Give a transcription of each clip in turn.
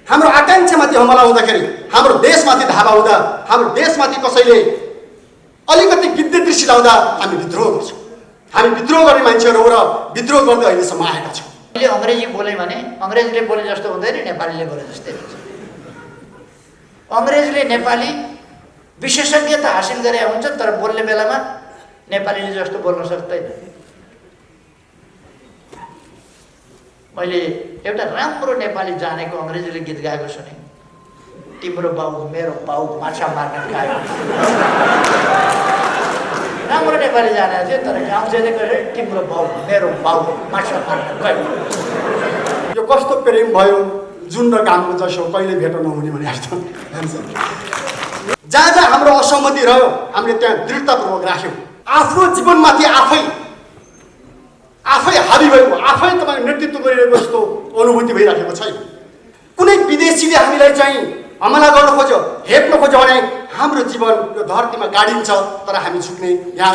हाम्रो आकांक्षामाथि हमला हुँदाखेरि, हाम्रो देशमाथि धावा हुँदा, हाम्रो देशमाथि कसैले अलिकति विद्युत दृष्टि लाउँदा हामी विद्रोह गर्छौँ। हामी विद्रोह गर्ने मान्छेहरू हो र विद्रोह गर्दै अहिलेसम्म आएका छौँ। अहिले अङ्ग्रेजी बोले भने अङ्ग्रेजले बोले जस्तो हुँदैन, नेपालीले बोले जस्तै हुन्छ। अङ्ग्रेजले नेपाली विशेषज्ञता हासिल गरे हुन्छ, तर बोल्ने बेलामा नेपालीले जस्तो बोल्न सक्दैन। मैले एउटा राम्रो नेपाली जानेको अङ्ग्रेजीले गीत गाएको सुने, तिम्रो बाउ मेरो बाउ माछा मार्न गयो। राम्रो नेपाली जानेको थियो, तर गाउँले कसरी तिम्रो बाउ मेरो बाउ माछा मार्न गयो। यो कस्तो प्रेम भयो जुन र घामको जसो कहिले भेट नहुने भने जस्तो। जहाँ जहाँ हाम्रो असहमति रह्यो हामीले त्यहाँ दृढतापूर्वक राख्यौँ। आफ्नो जीवनमाथि आफै हाबी भएको, आफै तपाईँ नेतृत्व गरिरहेको जस्तो अनुभूति भइराखेको छैन। कुनै विदेशीले हामीलाई चाहिँ हमला गर्न खोज्यो, हेप्न खोज्यो भने हाम्रो जीवन यो धरतीमा गाडिन्छ, तर हामी झुक्ने यहाँ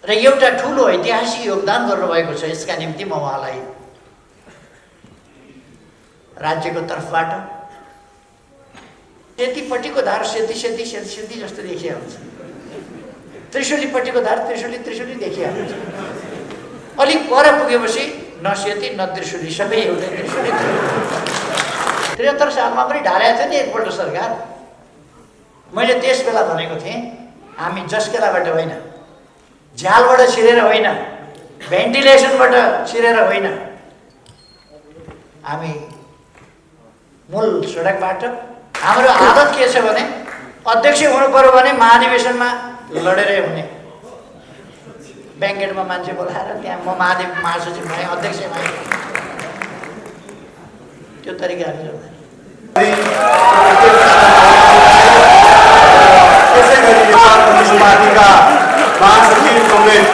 र एउटा ठुलो ऐतिहासिक योगदान गर्नुभएको छ। यसका निम्ति म उहाँलाई राज्यको तर्फबाट सेतीपट्टिको धार सेती सेती सेती सेती जस्तो देखिया हुन्छ, त्रिशुलीपट्टिको धार त्रिशुली त्रिशुली देखिया हुन्छ। अलिक पर पुगेपछि न सेती न त्रिशुली, सबै एउटै त्रिशुली। 73 सालमा पनि ढालेको थियो नि एकपल्ट सरकार। मैले त्यस बेला भनेको थिएँ, हामी जस्केलाबाट होइन, झ्यालबाट छिरेर होइन, भेन्टिलेसनबाट छिरेर होइन, हामी मूल सडकबाट। हाम्रो आदत के छ भने अध्यक्ष हुनु पर्यो भने महाधिवेशनमा लडेरै हुने। ब्याङ्केटमा मान्छे बोलाएर त्यहाँ म महासचिव भएँ, अध्यक्ष भएँ, त्यो तरिका हामी जाउँदैन। त्यसै गरी नेपाल कम्युनिस्ट पार्टीका महासचिव कमरेड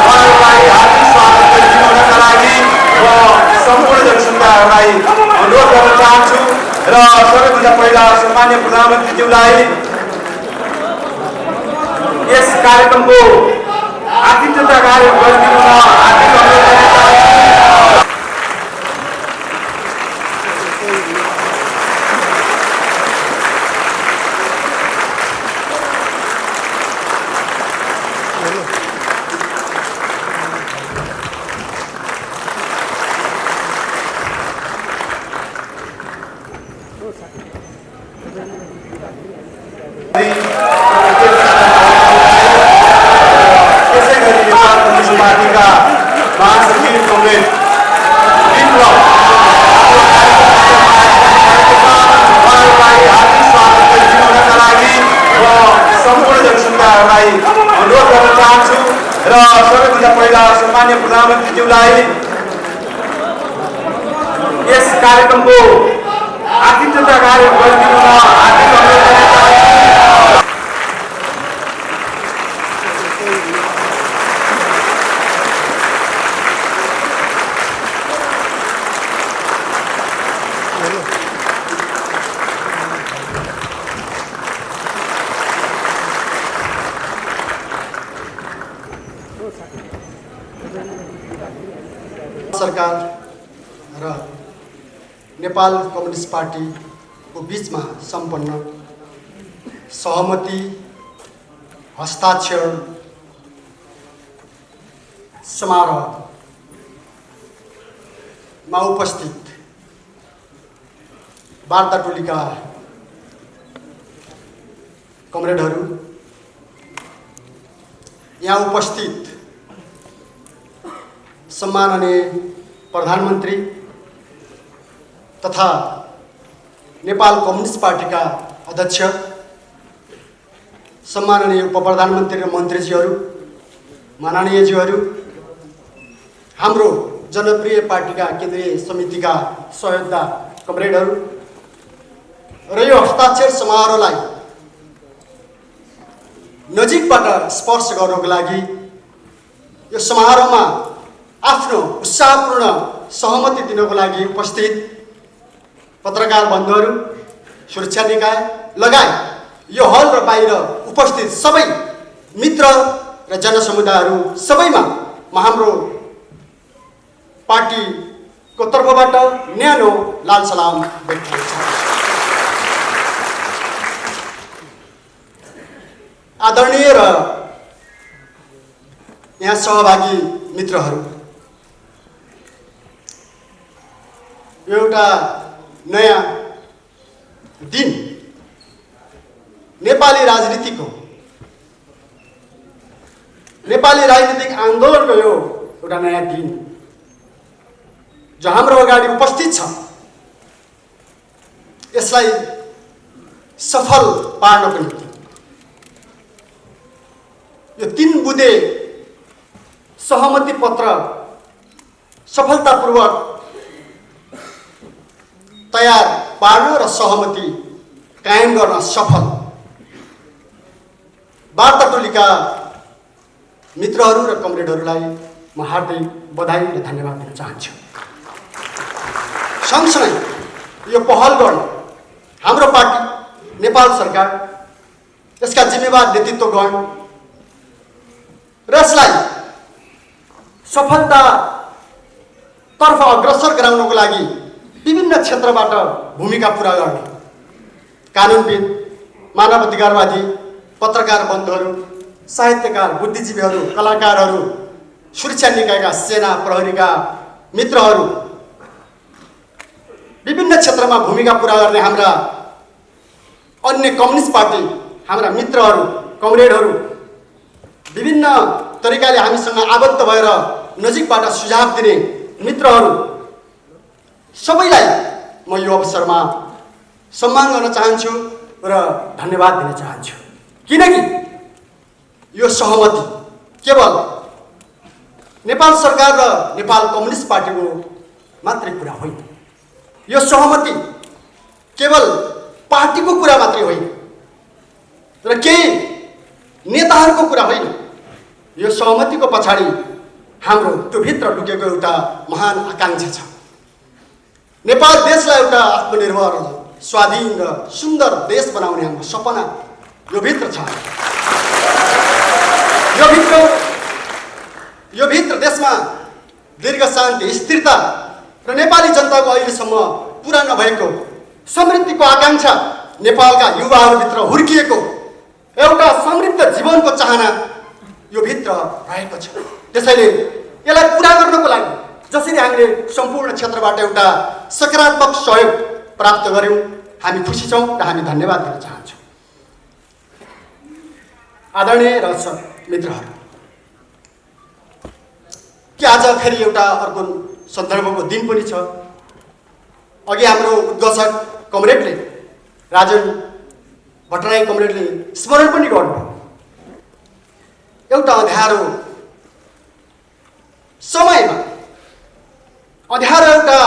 उहाँहरूलाई हार्दिक स्वागत गरिदिनका लागि म सम्पूर्ण जनसमुदायहरूलाई अनुरोध गर्न चाहन्छु र सबैभन्दा पहिला सम्माननीय प्रधानमन्त्रीज्यूलाई यस कार्यक्रमको आतिथ्यता कार्य गरिदिनुमा हार्दिक अनुरोध गर्न चाहन्छु। त्यसै गरी नेपाल कम्युनिस्ट पार्टीका महासचिव कमरेड उहाँहरूलाई हार्दिक स्वागत गरिदिनका लागि म सम्पूर्ण जनसमुदायहरूलाई अनुरोध गर्न चाहन्छु र सबैभन्दा पहिला सम्माननीय प्रधानमन्त्रीज्यूलाई यस कार्यक्रमको आतिथ्यता कार्य गरिदिनुमा हार्दिक अनुरोध गर्न चाहन्छु। सरकार र नेपाल कम्युनिस्ट पार्टीको बीचमा सम्पन्न सहमति हस्ताक्षर समारोहमा उपस्थित वार्ता टोलीका कमरेडहरू, यहाँ उपस्थित सम्माननीय प्रधानमन्त्री तथा नेपाल कम्युनिस्ट पार्टीका अध्यक्ष, सम्माननीय उपप्रधानमन्त्री र मन्त्रीज्यूहरू, माननीयज्यूहरू, हाम्रो जनप्रिय पार्टीका केन्द्रीय समितिका सहयोगदा कमरेडहरू र यो हस्ताक्षर समारोहलाई नजिकबाट स्पर्श गर्नको लागि यो समारोहमा आफ्नो उत्साहपूर्ण सहमति दिनको लागि उपस्थित पत्रकार बन्धुहरू, सुरक्षा निकाय लगायत यो हल र बाहिर उपस्थित सबै मित्र र जनसमुदायहरू सबैमा म हाम्रो पार्टीको तर्फबाट न्यानो लाल सलाम व्यक्त गर्न चाहन्छु। आदरणीय र यहाँ सहभागी मित्रहरू, एउटा नयाँ दिन नेपाली राजनीतिक आन्दोलनको यो एउटा नयाँ दिन जो हाम्रो अगाडि उपस्थित छ, यसलाई सफल पार्नको निम्ति यो 3 बुँदे सहमति पत्र सफलतापूर्वक तयार पार्न र सहमति कायम गर्न सफल वार्ता टोलीका मित्रहरू र कमरेडहरूलाई म हार्दिक बधाई र धन्यवाद दिन चाहन्छु। सँगसँगै यो पहल गर्न हाम्रो पार्टी, नेपाल सरकार, यसका जिम्मेवार नेतृत्वगण र यसलाई सफलतातर्फ अग्रसर गराउनको लागि विभिन्न क्षेत्रबाट भूमिका पुरा गर्ने कानुनविद, मानव अधिकारवादी, पत्रकार बन्धुहरू, साहित्यकार, बुद्धिजीवीहरू, कलाकारहरू, सुरक्षा निकायका सेना प्रहरीका मित्रहरू, विभिन्न क्षेत्रमा भूमिका पुरा गर्ने हाम्रा अन्य कम्युनिस्ट पार्टी हाम्रा मित्रहरू, कमरेडहरू, विभिन्न तरिकाले हामीसँग आबद्ध भएर नजिकबाट सुझाव दिने मित्रहरू, सबैलाई म यो अवसरमा सम्मान गर्न चाहन्छु र धन्यवाद दिन चाहन्छु। किनकि यो सहमति केवल नेपाल सरकार र नेपाल कम्युनिस्ट पार्टीको मात्रै कुरा होइन। यो सहमति केवल पार्टीको कुरा मात्रै होइन र केही नेताहरूको कुरा होइन। यो सहमतिको पछाडि हाम्रो त्यो भित्र लुकेको एउटा महान आकांक्षा छ। नेपाल देशलाई एउटा आत्मनिर्भर, स्वाधीन र सुन्दर देश बनाउने हाम्रो सपना यो भित्र छ। यो भित्र देशमा दीर्घ शान्ति, स्थिरता र नेपाली जनताको अहिलेसम्म पुरा नभएको समृद्धिको आकांक्षा, नेपालका युवाहरूभित्र हुर्किएको एउटा समृद्ध जीवनको चाहना यो भित्र रहेको छ। त्यसैले यसलाई पुरा गर्नको लागि जसरी हामीले सम्पूर्ण क्षेत्रबाट एउटा सकारात्मक सहयोग प्राप्त गर्यौँ, हामी खुसी छौँ र हामी धन्यवाद दिन चाहन्छौँ। आदरणीय मित्रहरू, कि आज फेरि एउटा अर्को सन्दर्भको दिन पनि छ। अघि हाम्रो उद्घोषक कमरेडले, राजन भट्टराई कमरेडले स्मरण पनि गर्नुभयो। एउटा अँध्यारो समयमा, अँध्यारो एउटा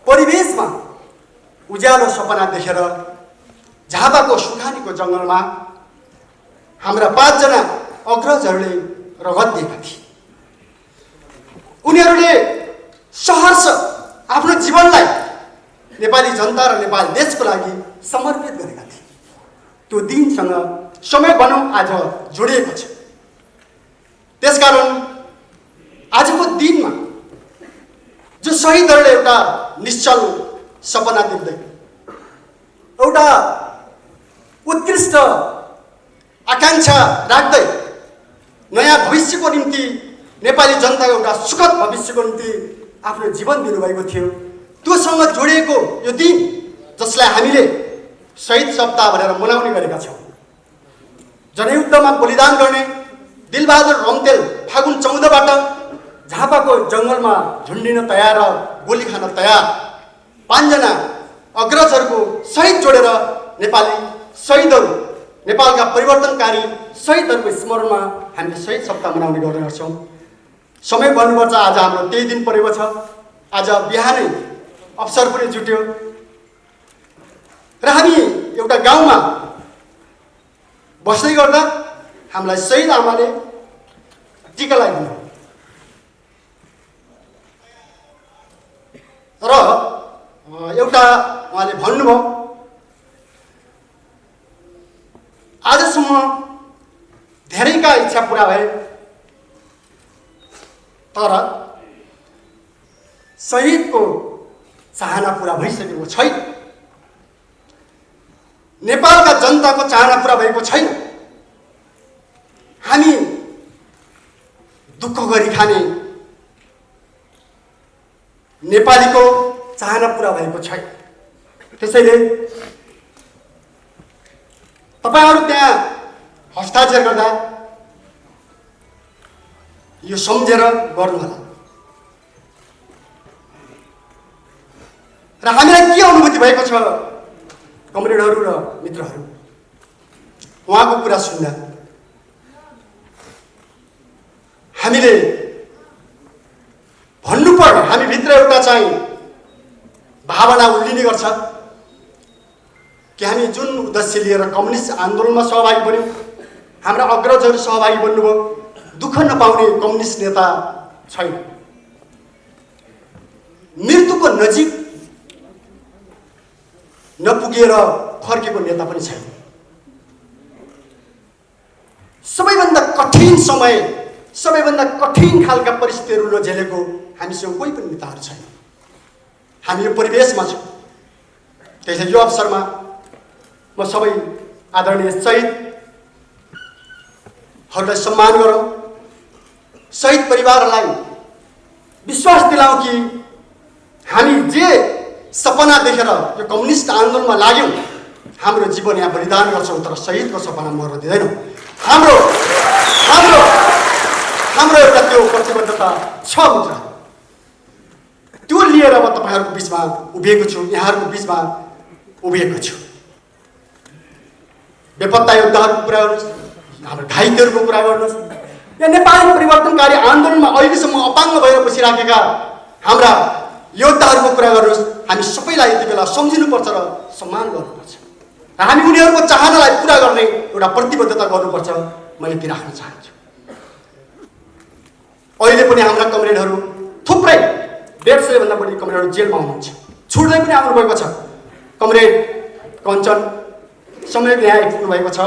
परिवेशमा उज्यालो सपना देखेर झापाको सुखानीको जङ्गलमा हाम्रा 5 जना अग्रजहरूले रगत दिएका थिए। उनीहरूले सहर्ष आफ्नो जीवनलाई नेपाली जनता र नेपाल देशको लागि समर्पित गरेका थिए। त्यो दिनसँग समय भनौँ आज जोडिएको छ। त्यसकारण आजको दिनमा जो शहीदहरूले एउटा निश्चल सपना देख्दै, एउटा उत्कृष्ट आकांक्षा राख्दै नयाँ भविष्यको निम्ति, नेपाली जनताको एउटा सुखद भविष्यको निम्ति आफ्नो जीवन दिनुभएको थियो, त्योसँग जोडिएको यो दिन जसलाई हामीले शहीद सप्ताह भनेर मनाउने गरेका छौँ। जनयुद्धमा बलिदान गर्ने दिलबहादुर रम्तेल फागुन 14बाट झापाको जङ्गलमा झुन्डिन तयार र गोली खान तयार 5 जना अग्रजहरूको शहीद जोडेर नेपाली शहीदहरू, नेपालका परिवर्तनकारी शहीदहरूको स्मरणमा हामीले शहीद सप्ताह मनाउने गर्ने गर्छौँ। समय भन्नुपर्छ, आज हाम्रो त्यही दिन परेको छ। आज बिहानै अवसर पनि जुट्यो र हामी एउटा गाउँमा बस्दै गर्दा हामीलाई शहीद आमाले टिका लगाइदिनु र एउटा उहाँले भन्नुभयो, आजसम्म धेरैका इच्छा पुरा भए तर शहीदको चाहना पुरा भइसकेको छैन। नेपालका जनताको चाहना पुरा भएको छैन। हामी दुःख गरी खाने नेपालीको चाहना पुरा भएको छैन। त्यसैले तपाईहरु त्यहाँ हस्ताक्षर गर्दा यो सम्झेर गर्नुहोला। र हामीलाई के अनुभूति भएको छ कमरेडहरू र मित्रहरू, उहाँको कुरा सुन्दा हामीले भन्नुपर्ने हामीभित्र एउटा चाहिँ भावना उल्लिने गर्छ कि हामी जुन उद्देश्य लिएर कम्युनिस्ट आन्दोलनमा सहभागी बन्यौँ, हाम्रा अग्रजहरू सहभागी बन्नुभयो, दुःख नपाउने कम्युनिस्ट नेता छैन। मृत्युको नजिक नपुगेर फर्केको नेता पनि छैन। सबैभन्दा कठिन समय, सबैभन्दा कठिन खालका परिस्थितिहरू झेलेको हामीसँग कोही पनि नेताहरू छैन। हामी यो परिवेशमा छौँ। त्यसैले यो अवसरमा म सबै आदरणीय शहीदहरूलाई सम्मान गरौँ, शहीद परिवारलाई विश्वास दिलाउँ कि हामी जे सपना देखेर यो कम्युनिस्ट आन्दोलनमा लाग्यौँ, हाम्रो जीवन यहाँ बलिदान गर्छौँ, तर शहीदको सपना मर्न दिँदैनौँ। हाम्रो हाम्रो हाम्रो एउटा त्यो प्रतिबद्धता छ मित्र। त्यो लिएर म तपाईँहरूको बिचमा उभिएको छु, यहाँहरूको बिचमा उभिएको छु। बेपत्ता योद्धाहरूको कुरा गर्नुहोस्, हाम्रो घाइतेहरूको कुरा गर्नुहोस्, या नेपाली परिवर्तनकारी आन्दोलनमा अहिलेसम्म अपाङ्ग भएर बसिराखेका हाम्रा योद्धाहरूको कुरा गर्नुहोस्। हामी सबैलाई यति बेला सम्झिनुपर्छ र सम्मान गर्नुपर्छ र हामी उनीहरूको चाहनालाई पुरा गर्ने एउटा प्रतिबद्धता गर्नुपर्छ। मैले ती राख्न चाहन्छु। अहिले पनि हाम्रा कमरेडहरू थुप्रै 150 भन्दा बढी कमरेडहरू जेलमा हुनुहुन्छ, छुट्दै पनि आउनुभएको छ। कमरेड कञ्चन समयमा यहाँ आइपुग्नु भएको छ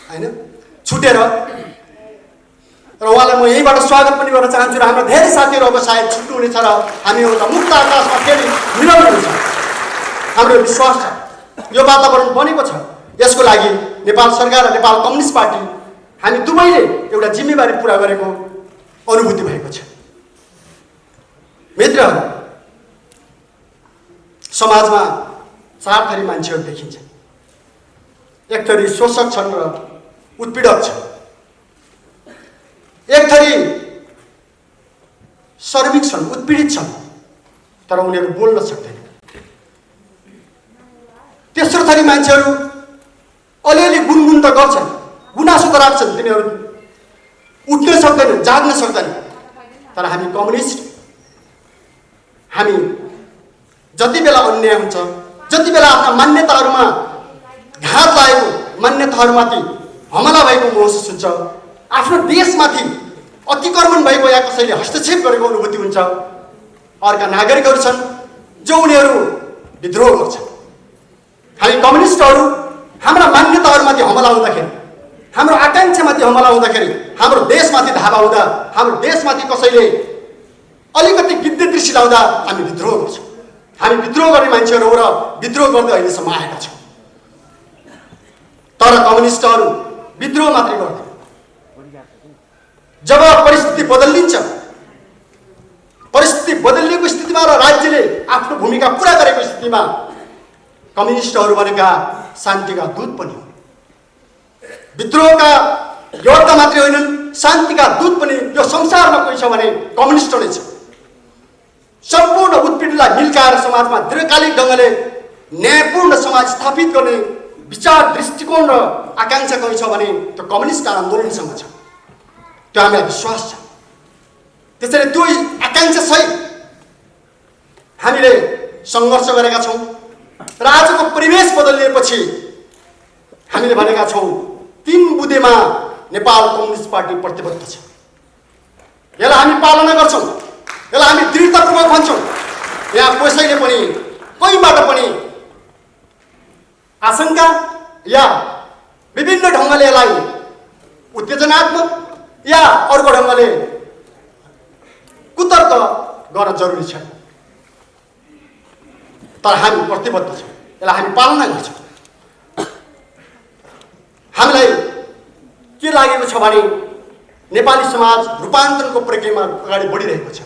होइन, छुटेर, र उहाँलाई म यहीँबाट स्वागत पनि गर्न चाहन्छु। र हाम्रा धेरै साथीहरू अब सायद छुट्नुहुनेछ र हामी एउटा मुक्त आकाशमा फेरि मिलाउनुहुन्छ। हाम्रो विश्वास छ यो वातावरण बनेको छ। यसको लागि नेपाल सरकार र नेपाल कम्युनिस्ट पार्टी हामी दुवैले एउटा जिम्मेवारी पुरा गरेको अनुभूति भएको छ। मित्रहरू, समाजमा 4 थरी मान्छेहरू देखिन्छ। एक थरी शोषक छन् र उत्पीडक छन्, एक थरी श्रमिक छन्, उत्पीडित छन्, तर उनीहरू बोल्न सक्दैन। तेस्रो थरी मान्छेहरू अलिअलि गुनगुन त गर्छन्, गुनासो त राख्छन्, तिनीहरू उठ्न सक्दैनन्, जाग्न सक्दैनन्। तर हामी कम्युनिस्ट, हामी जति बेला अन्याय हुन्छ, जति बेला आफ्ना मान्यताहरूमा घात लागेको, मान्यताहरूमाथि हमला भएको महसुस हुन्छ, आफ्नो देशमाथि अतिक्रमण भएको या कसैले हस्तक्षेप गरेको अनुभूति हुन्छ, अर्का नागरिकहरू छन् जो उनीहरू विद्रोह गर्छन्। हामी कम्युनिस्टहरू हाम्रा मान्यताहरूमाथि हमला हुँदाखेरि, हाम्रो आकाङ्क्षामाथि हमला हुँदाखेरि, हाम्रो देशमाथि धावा हुँदा, हाम्रो देशमाथि कसैले अलिकति गिद्धे दृष्टि लाउँदा हामी विद्रोह गर्छौँ। हामी विद्रोह गर्ने मान्छेहरू हो र विद्रोह गर्दै अहिलेसम्म आएका छौँ। तर कम्युनिस्टहरू विद्रोह मात्रै गर्दैन। जब परिस्थिति बदलिन्छ, परिस्थिति बदलिएको स्थितिमा र राज्यले आफ्नो भूमिका पुरा गरेको स्थितिमा कम्युनिस्टहरू भनेका शान्तिका दूत पनि हुन्। विद्रोहका योद्धा मात्रै होइनन्, शान्तिका दूत पनि यो संसारमा कोही छ भने कम्युनिस्ट नै छ। सम्पूर्ण उत्पीडनलाई मिल्काएर समाजमा दीर्घकालिक ढङ्गले न्यायपूर्ण समाज स्थापित गर्ने विचार, दृष्टिकोण र आकाङ्क्षा कोही छ भने त्यो कम्युनिस्ट आन्दोलनसँग छ। त्यो हामीलाई विश्वास छ। त्यसैले त्यो आकाङ्क्षा सहित हामीले सङ्घर्ष गरेका छौँ र आजको परिवेश बदलिएपछि हामीले भनेका छौँ 3 बुँदेमा नेपाल कम्युनिस्ट पार्टी प्रतिबद्ध छ। यसलाई हामी पालना गर्छौँ, यसलाई हामी दृढतापूर्वक भन्छौँ। यहाँ कसैले पनि कोहीबाट पनि आशंका या विभिन्न ढङ्गले यसलाई उत्तेजनात्मक या अर्को ढङ्गले कुतर्क गर्न जरुरी छ, तर हामी प्रतिबद्ध छौँ, यसलाई हामी पालना गर्छौँ। हामीलाई के लागेको छ भने नेपाली समाज रूपान्तरणको प्रक्रियामा अगाडि बढिरहेको छ।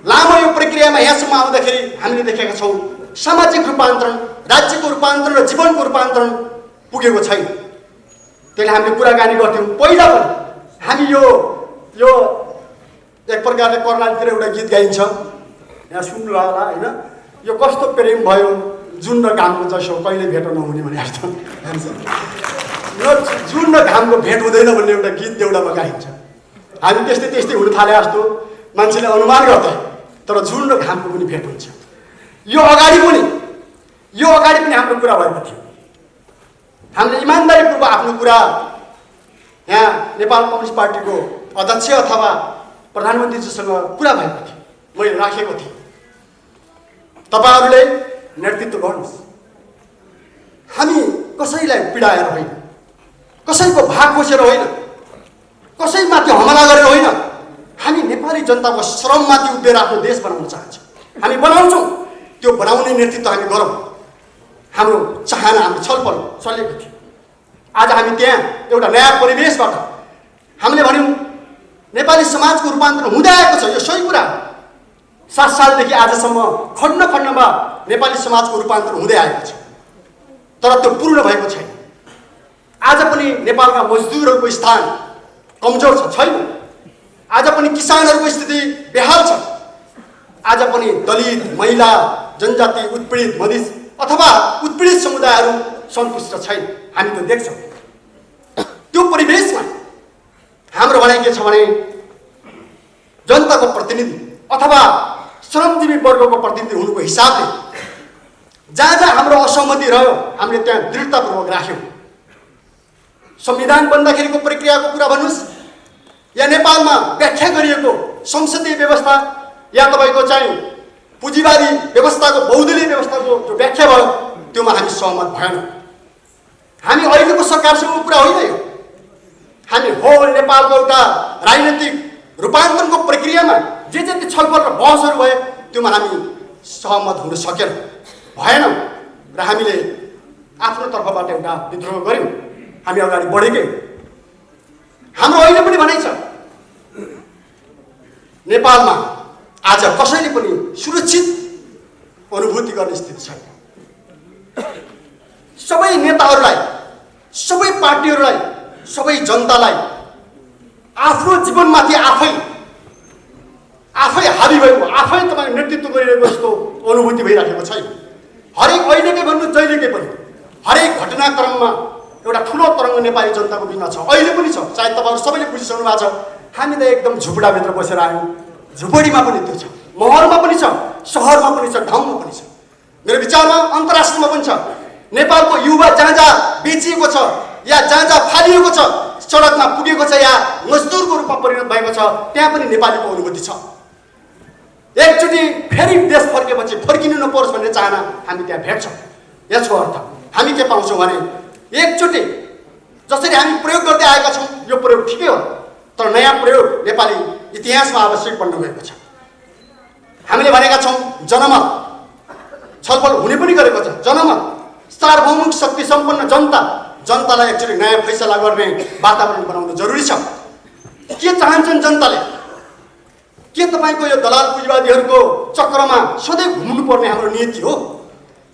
लामो यो प्रक्रियामा यहाँसम्म आउँदाखेरि हामीले देखेका छौँ सामाजिक रूपान्तरण, राज्यको रूपान्तरण र जीवनको रूपान्तरण पुगेको छैन। त्यसले हामीले कुराकानी गर्थ्यौँ। पहिला पनि हामी यो एक प्रकारले कर्णालीतिर एउटा गीत गाइन्छ, यहाँ सुन्नु होला होइन, यो कस्तो प्रेम भयो जुन र घामको जसो कहिले भेट नहुने भने जस्तो। यो जुन र घामको भेट हुँदैन भन्ने एउटा गीत देउडामा गाइन्छ। हामी त्यस्तै त्यस्तै हुन थाले जस्तो मान्छेले अनुमान गर्थे, तर जुन र घामको पनि भेट हुन्छ। यो अगाडि पनि हाम्रो कुरा भएको थियो। हामीले इमान्दारीपूर्वक आफ्नो कुरा यहाँ नेपाल कम्युनिस्ट पार्टीको अध्यक्ष अथवा प्रधानमन्त्रीजीसँग कुरा भएको थियो, मैले राखेको थिएँ। तपाईँहरूले नेतृत्व गर्नुहोस्। हामी कसैलाई पीडाएर होइन, कसैको भाग खोसेर होइन, कसैमाथि हमला गरेर होइन, हामी नेपाली जनताको श्रममाथि उभिएर आफ्नो देश बनाउन चाहन्छौँ। हामी बनाउँछौँ, त्यो बनाउने नेतृत्व हामी गरौँ। हाम्रो चाहना, हाम्रो छलफल चलेको थियो। आज हामी त्यहाँ एउटा नयाँ परिवेशबाट हामीले भन्यौँ नेपाली समाजको रूपान्तरण हुँदै आएको छ। यो सही कुरा हो। 7 सालदेखि आजसम्म खण्ड खण्डमा नेपाली समाजको रूपान्तरण हुँदै आएको छ, तर त्यो पूर्ण भएको छैन। आज पनि नेपालका मजदुरहरूको स्थान कमजोर छैन। आज पनि किसानहरूको स्थिति बेहाल छ। आज पनि दलित, महिला, जनजाति, उत्पीडित मधेस अथवा उत्पीडित समुदायहरू सन्तुष्ट छैन। हामी त्यो देख्छौँ। त्यो परिवेशमा हाम्रो भनाइ के छ भने जनताको प्रतिनिधि अथवा श्रमजीवी वर्गको प्रतिनिधि हुनुको हिसाबले जहाँ हाम्रो असहमति रह्यो हामीले त्यहाँ दृढतापूर्वक राख्यौँ। संविधान बन्दाखेरिको प्रक्रियाको कुरा भन्नुहोस्, या नेपालमा व्याख्या गरिएको संसदीय व्यवस्था, या तपाईँको चाहिँ पुँजीवादी व्यवस्थाको बहुदलीय व्यवस्थाको जो व्याख्या भयो त्योमा हामी सहमत भएनौँ। हामी अहिलेको सरकारसँगको कुरा होइन यो। हामी होल नेपालको एउटा राजनीतिक रूपान्तरणको प्रक्रियामा जे जति छलफल र बहसहरू भए त्योमा हामी सहमत हुन सकेनौँ, भएनौँ र हामीले आफ्नो तर्फबाट एउटा विद्रोह गऱ्यौँ। हामी अगाडि बढेकै। हाम्रो अहिले पनि भनाइ छ नेपालमा आज कसैले पनि सुरक्षित अनुभूति गर्ने स्थिति छैन। सबै नेताहरूलाई, सबै पार्टीहरूलाई, सबै जनतालाई आफ्नो जीवनमाथि आफै हाबी भएको, आफै तपाईँ नेतृत्व गरिरहेको जस्तो अनुभूति भइराखेको छैन। हरेक अहिलेकै भन्नु जहिलेकै पनि हरेक घटनाक्रममा एउटा ठुलो तरङ्ग नेपाली जनताको बिचमा छ, अहिले पनि छ। चाहे तपाईँहरू सबैले बुझिसक्नु भएको छ। हामी त एकदम झुपडाभित्र बसेर आयौँ। झुपडीमा पनि त्यो छ, महलमा पनि छ, सहरमा पनि छ, ठाउँमा पनि छ। मेरो विचारमा अन्तर्राष्ट्रियमा पनि छ। नेपालको युवा जहाँ जहाँ बेचिएको छ या जहाँ फालिएको छ, सडकमा पुगेको छ या मजदुरको रूपमा परिणत भएको छ, त्यहाँ पनि नेपालीको अनुभूति छ। एकचोटि फेरि देश फर्केपछि फर्किनु नपरोस् भन्ने चाहना हामी त्यहाँ भेट्छौँ। यसको अर्थ हामी के पाउँछौँ भने एकचोटि जसरी हामी प्रयोग गर्दै आएका छौँ यो प्रयोग ठिकै हो, तर नयाँ प्रयोग नेपाली इतिहासमा आवश्यक बन्न गएको छ। हामीले भनेका छौँ जनमत छलफल हुने पनि गरेको छ। जनमत सार्वभौमिक शक्ति सम्पन्न जनतालाई एक्चुअली नयाँ फैसला गर्ने वातावरण बनाउनु जरुरी छ। के चाहन्छन् जनताले? के तपाईँको यो दलाल पुँजीवादीहरूको चक्रमा सधैँ घुम्नुपर्ने हाम्रो नीति हो?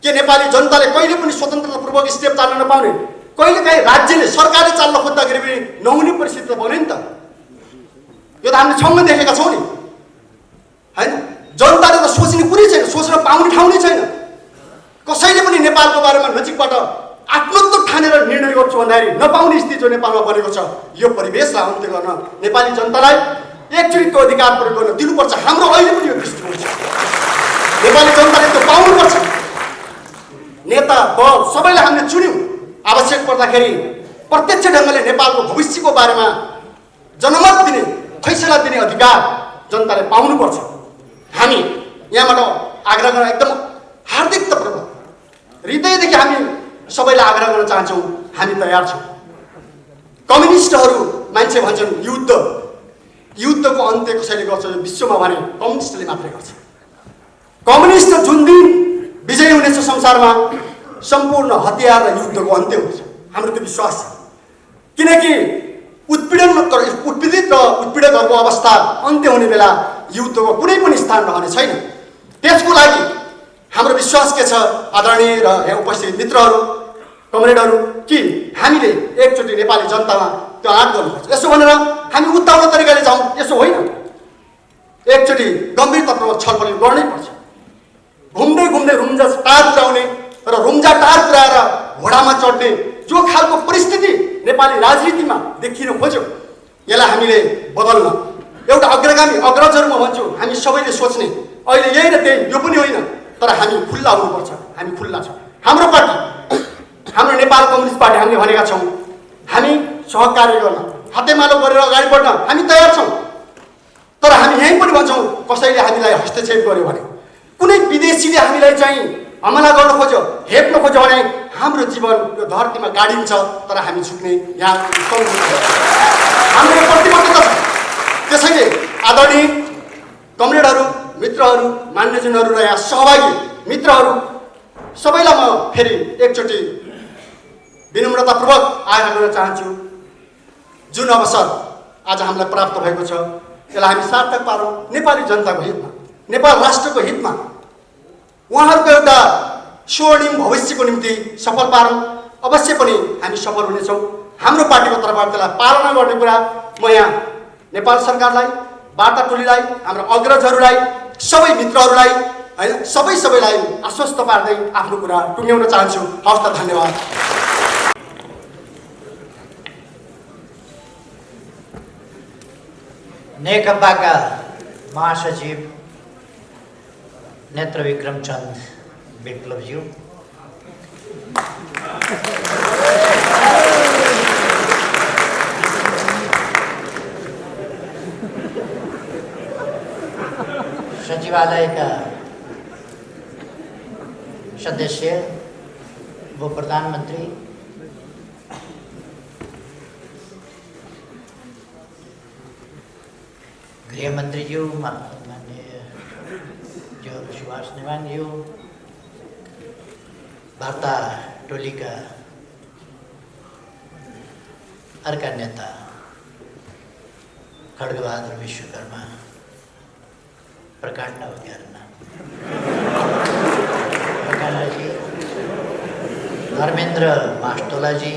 के नेपाली जनताले कहिले पनि स्वतन्त्रतापूर्वक स्टेप चाल्न नपाउने, कहिलेकाहीँ राज्यले सरकारले चाल्न खोज्दाखेरि पनि नहुने परिस्थिति त बन्यो नि त। यो त हामीले सँगै देखेका छौँ नि, होइन? जनताले त सोच्ने कुरै छैन, सोच्न पाउने ठाउँ नै छैन। कसैले पनि नेपालको बारेमा नजिकबाट आत्मत्व ठानेर निर्णय गर्छु भन्दाखेरि नपाउने स्थिति जो नेपालमा बनेको छ, यो परिवेशलाई अन्त्य गर्न नेपाली जनतालाई एकचोटि त्यो अधिकार प्रयोग गर्न दिनुपर्छ। हाम्रो अहिले पनि यो दृष्टिकोण छ। नेपाली जनताले त्यो पाउनुपर्छ। नेता दल सबैलाई हामीले चुन्यौँ। आवश्यक पर्दाखेरि प्रत्यक्ष ढङ्गले नेपालको भविष्यको बारेमा जनमत दिने, फैसला दिने अधिकार जनताले पाउनुपर्छ। हामी यहाँबाट आग्रह गर्न एकदम हार्दिकतापूर्वक हृदयदेखि हामी सबैलाई आग्रह गर्न चाहन्छौँ, हामी तयार छौँ। कम्युनिस्टहरू मान्छे भन्छन् युद्ध युद्धको अन्त्य कसैले गर्छ यो विश्वमा भने कम्युनिस्टले मात्रै गर्छ। कम्युनिस्ट जुन दिन विजय हुनेछ संसारमा सम्पूर्ण हतियार र युद्धको अन्त्य हुन्छ, हाम्रो त्यो विश्वास छ। किनकि उत्पीडित र उत्पीडकहरूको अवस्था अन्त्य हुने बेला युद्धको कुनै पनि स्थान रहने छैन। त्यसको लागि हाम्रो विश्वास के छ आदरणीय र यहाँ उपस्थित मित्रहरू, कमरेडहरू, कि हामीले एकचोटि नेपाली जनतामा त्यो आँट गर्नुपर्छ। यसो भनेर हामी उत्ताउलो तरिकाले जाउँ यसो होइन, एकचोटि गम्भीरतापूर्वक छलफल गर्नै पर्छ। घुम्दै घुम्दै रुम्जा टार पुर्याउने र रुम्जा टार पुर्याएर घोडामा चढ्ने जो खालको परिस्थिति नेपाली राजनीतिमा देखिन खोज्यो, यसलाई हामीले बदल्न एउटा अग्रगामी अग्रजहरू म भन्छु हामी सबैले सोच्ने अहिले यही र त्यही यो पनि होइन, तर हामी खुल्ला हुनुपर्छ। हामी खुल्ला छौँ। हाम्रो पार्टी, हाम्रो नेपाल कम्युनिस्ट पार्टी, हामीले भनेका छौँ हामी सहकार्य गर्न, हातेमालो गरेर अगाडि बढ्न हामी तयार छौँ। तर हामी यहीँ पनि भन्छौँ कसैले हामीलाई हस्तक्षेप गर्यो भने, कुनै विदेशीले हामीलाई चाहिँ हमला गर्न खोज्यो, हेप्न खोज्यो भने हाम्रो जीवन यो धरतीमा गाडिन्छ, तर हामी झुक्ने यहाँ हाम्रो प्रतिबद्धता छ। त्यसैले आदरणीय कमरेडहरू, मित्रहरू, मान्यजनहरू र यहाँ सहभागी मित्रहरू सबैलाई म फेरि एकचोटि विनम्रतापूर्वक आग्रह गर्न चाहन्छु, जुन अवसर आज हामीलाई प्राप्त भएको छ यसलाई हामी सार्थक पारौँ नेपाली जनताको हितमा, नेपाल राष्ट्रको हितमा, उहाँहरूको एउटा स्वर्णिम भविष्यको निम्ति सफल पारौँ। अवश्य पनि हामी सफल हुनेछौँ। हाम्रो पार्टीको तर्फबाट त्यसलाई पालना गर्ने कुरा म यहाँ नेपाल सरकारलाई, वार्ता टोलीलाई, हाम्रो अग्रजहरूलाई, सबै मित्रहरूलाई होइन सबैलाई आश्वस्त पार्दै आफ्नो कुरा टुङ्ग्याउन चाहन्छु। हवस् त, धन्यवाद। नेकपाका महासचिव नेत्रविक्रम चन्द विप्लवज्यू, सचिवालयका सदस्य वो प्रधानमंत्री, गृहमंत्री जी, माननीय जो सुभाष नेवाङ जी, वार्ता टोलीका अर्का नेता खड्गबहादुर विश्वकर्मा, प्रकाण्ड जी, धर्मेन्द्र मास्टोला जी,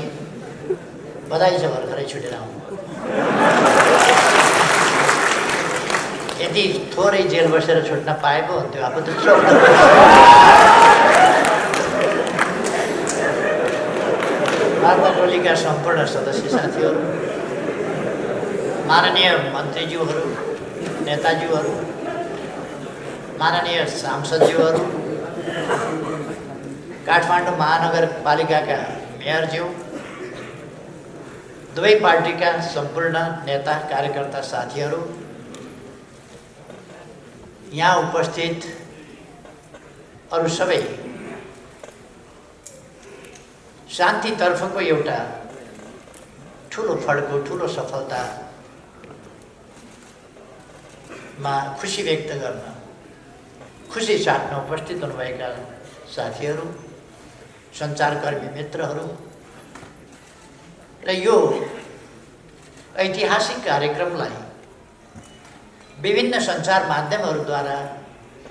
बधाई छ भर्खरै छुटेर आउनु। यदि थोरै जेल बसेर छुट्न पाए पो हुन्थ्यो, अब त वार्ता टोलीका सम्पूर्ण सदस्य साथीहरू, माननीय मन्त्रीज्यूहरू, नेताज्यूहरू, माननीय सांसदज्यूहरू, काठमाडौँ महानगरपालिकाका मेयरज्यू, दुवै पार्टीका सम्पूर्ण नेता कार्यकर्ता साथीहरू, यहाँ उपस्थित अरू सबै, शान्तितर्फको एउटा ठुलो फड्को, ठुलो सफलतामा खुसी व्यक्त गर्न, खुसी साट्न उपस्थित हुनुभएका साथीहरू, सञ्चारकर्मी मित्रहरू र यो ऐतिहासिक कार्यक्रमलाई विभिन्न सञ्चार माध्यमहरूद्वारा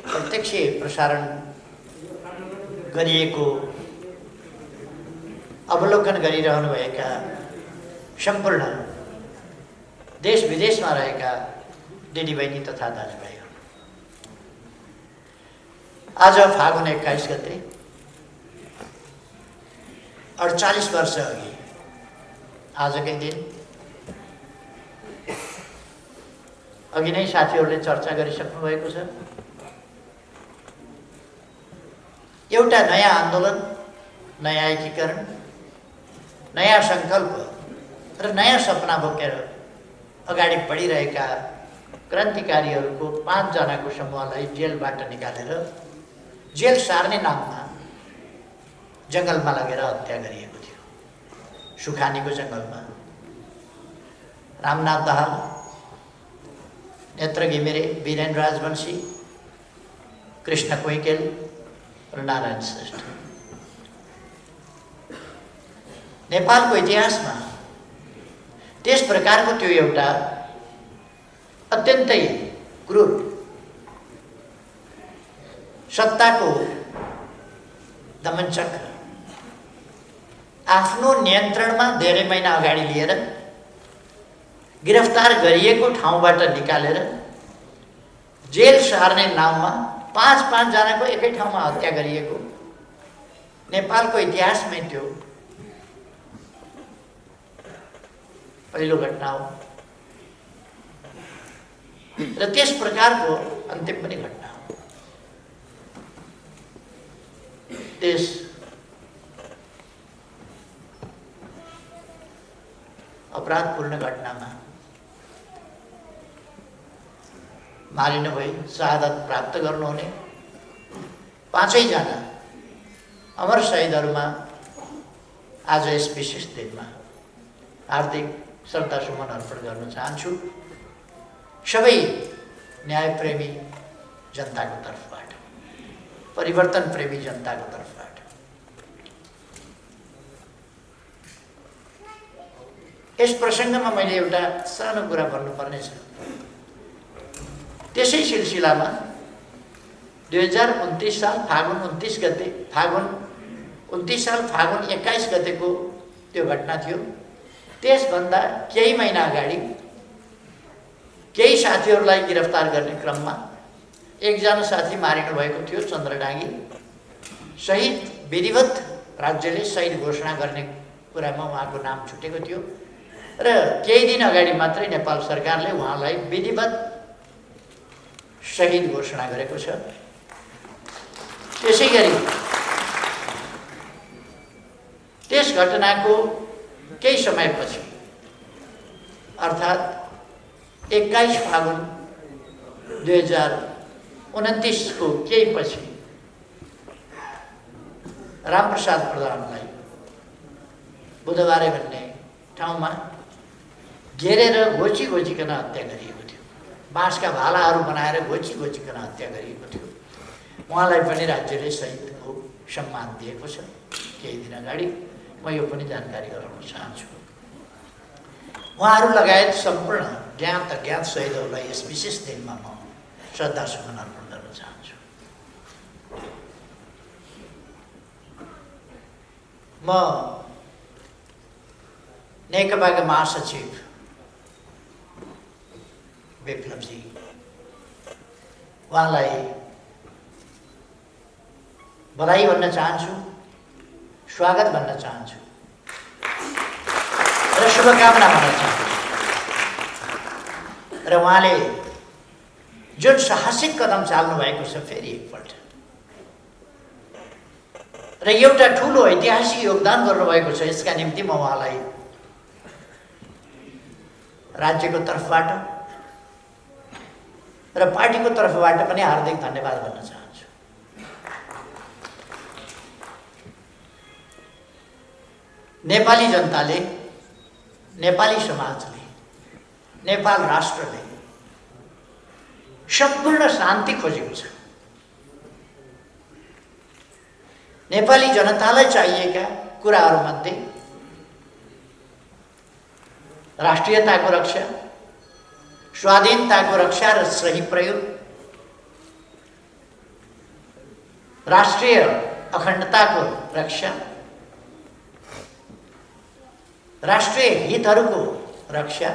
प्रत्यक्ष प्रसारण गरिएको अवलोकन गरिरहनुभएका सम्पूर्ण देश विदेशमा रहेका दिदीबहिनी तथा दाजुभाइहरू, आज फागुन 21 गते 48 वर्ष अघि आजकै दिन अघि नै साथीहरूले चर्चा गरिसक्नु भएको छ। एउटा नयाँ आन्दोलन, नयाँ एकीकरण, नयाँ सङ्कल्प र नयाँ सपना बोकेर अगाडि बढिरहेका क्रान्तिकारीहरूको 5 जनाको समूहलाई जेलबाट निकालेर जेल सार्ने नाममा जङ्गलमा लगेर हत्या गरिएको थियो। सुखानीको जङ्गलमा रामनाथ दाहाल, नेत्र घिमिरे, वीरेन राजवंशी, कृष्ण कोइकेल र नारायण श्रेष्ठ। नेपालको इतिहासमा त्यस प्रकारको त्यो एउटा अत्यन्तै क्रूर सत्ताको दमनचक्र आफ्नो नियन्त्रणमा धेरै महिना अगाडि लिएर गिरफ्तार गरिएको ठाउँबाट निकालेर जेल सार्ने नाममा 5-5 जनाको एकै ठाउँमा हत्या गरिएको नेपालको इतिहासमै त्यो पहिलो घटना हो र त्यस प्रकारको अन्तिम पनि घटना हो। त्यस अपराधपूर्ण घटनामा मारिनु भई शहादत प्राप्त गर्नुहुने 5 जना अमर शहीदहरूमा आज यस विशेष दिनमा हार्दिक श्रद्धासुमन अर्पण गर्न चाहन्छु। सबै न्यायप्रेमी जनताको तर्फबाट, परिवर्तन प्रेमी जनताको तर्फबाट। यस प्रसङ्गमा मैले एउटा सानो कुरा भन्नुपर्नेछ। त्यसै सिलसिलामा 2029 साल फागुन 29 गते, फागुन 29 साल फागुन 21 गतेको त्यो घटना थियो। त्यसभन्दा केही महिना अगाडि केही साथीहरूलाई गिरफ्तार गर्ने क्रममा एकजना साथी मारिनु भएको थियो, चन्द्रडाँगी। शहीद विधिवत राज्यले शहीद घोषणा गर्ने कुरामा उहाँको नाम छुटेको थियो र केही दिन अगाडि मात्रै नेपाल सरकारले उहाँलाई विधिवत शहीद घोषणा गरेको छ। त्यसै गरी त्यस घटनाको केही समयपछि अर्थात् 21 फागुन 2029 को केही पछि रामप्रसाद प्रधानलाई बुधबारे भन्ने ठाउँमा घेरेर घोचिकन हत्या गरिएको थियो। बाँसका भालाहरू बनाएर घोचिकन हत्या गरिएको थियो। उहाँलाई पनि राज्यले शहीदको सम्मान दिएको छ। केही दिन अगाडि म यो पनि जानकारी गराउन चाहन्छु। उहाँहरू लगायत सम्पूर्ण ज्ञात अज्ञात शहीदहरूलाई यस विशेष दिनमा म श्रद्धासुमन अर्पण गर्न चाहन्छु। म नेकपाका महासचिव विप्लवजी, उहाँलाई बधाई भन्न चाहन्छु, स्वागत भन्न चाहन्छु र शुभकामना भन्न चाहन्छु। र उहाँले जुन साहसिक कदम चाल्नु भएको छ फेरि एकपल्ट र एउटा ठुलो ऐतिहासिक योगदान गर्नुभएको छ, यसका निम्ति म उहाँलाई राज्यको तर्फबाट र पार्टीको तर्फबाट पनि हार्दिक धन्यवाद भन्न चाहन्छु। नेपाली जनताले, नेपाली समाजले, नेपाल राष्ट्रले सम्पूर्ण शान्ति खोजेको छ। नेपाली जनतालाई चाहिएका कुराहरूमध्ये राष्ट्रियताको रक्षा, स्वाधीनताको रक्षा र सही प्रयोग, राष्ट्रिय अखण्डताको रक्षा, राष्ट्रिय हितहरूको रक्षा,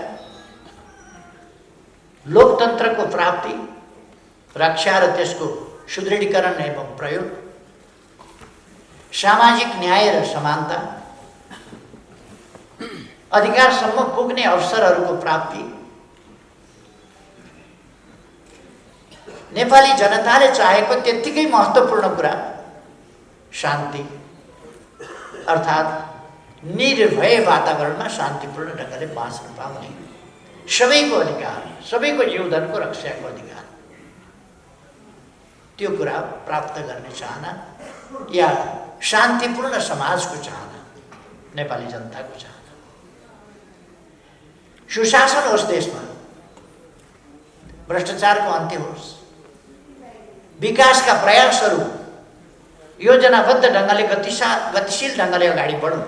लोकतन्त्रको प्राप्ति, रक्षा र त्यसको सुदृढीकरण एवं प्रयोग, सामाजिक न्याय र समानता, अधिकारसम्म पुग्ने अवसरहरूको प्राप्ति, नेपाली जनताले चाहेको त्यत्तिकै महत्त्वपूर्ण कुरा शान्ति, अर्थात् निर्भय वातावरणमा शान्तिपूर्ण ढङ्गले बाँच्न पाउने सबैको अधिकार, सबैको जीवनको रक्षाको अधिकार, त्यो कुरा प्राप्त गर्ने चाहना या शान्तिपूर्ण समाजको चाहना, नेपाली जनताको चाहना। सुशासन होस् देशमा, भ्रष्टाचारको अन्त्य होस्, विकासका प्रयासहरू योजनाबद्ध ढङ्गले गतिशील ढङ्गले अगाडि बढौँ,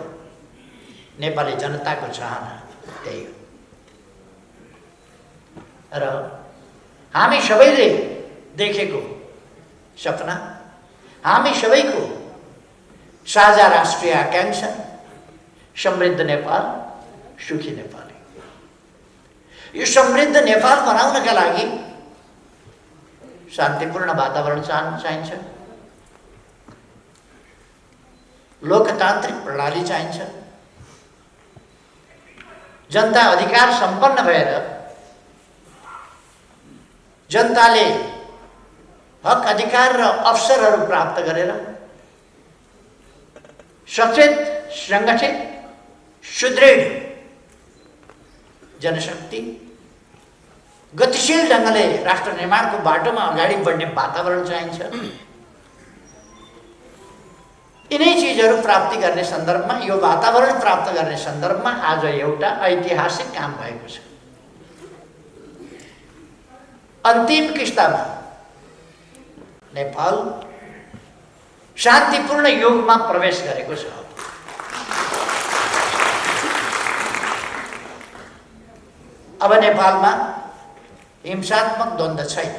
नेपाली जनताको चाहना त्यही हो। र हामी सबैले देखेको सपना, हामी सबैको साझा राष्ट्रिय आकांक्षा समृद्ध नेपाल, सुखी नेपाल। यो समृद्ध नेपाल बनाउनका लागि शान्तिपूर्ण वातावरण चाहिन्छ, लोकतान्त्रिक प्रणाली चाहिन्छ, जनता अधिकार सम्पन्न भएर जनताले हक अधिकार र अवसरहरू प्राप्त गरेर सचेत, सङ्गठित, सुदृढ जनशक्ति गतिशील ढङ्गले राष्ट्र निर्माणको बाटोमा अगाडि बढ्ने वातावरण चाहिन्छ। यिनै चिजहरू प्राप्ति गर्ने सन्दर्भमा, यो वातावरण प्राप्त गर्ने सन्दर्भमा आज एउटा ऐतिहासिक काम भएको छ। अन्तिम किस्तामा नेपाल शान्तिपूर्ण युगमा प्रवेश गरेको छ। अब नेपालमा हिंसात्मक द्वन्द्व छैन।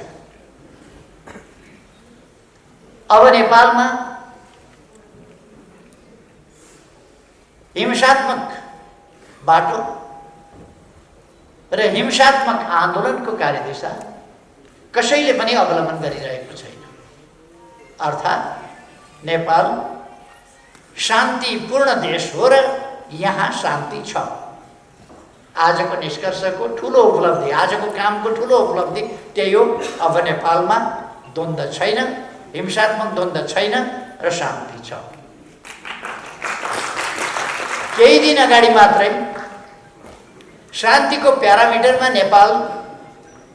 अब नेपालमा हिंसात्मक बाटो र हिंसात्मक आन्दोलनको कार्यदिशा कसैले पनि अवलम्बन गरिरहेको छैन। अर्थात् नेपाल शान्तिपूर्ण देश हो र यहाँ शान्ति छ। आजको निष्कर्षको ठुलो उपलब्धि, आजको कामको ठुलो उपलब्धि त्यही हो। अब नेपालमा द्वन्द्व छैन, हिंसात्मक द्वन्द्व छैन र शान्ति छ। केही दिन अगाडि मात्रै शान्तिको प्यारामिटरमा नेपाल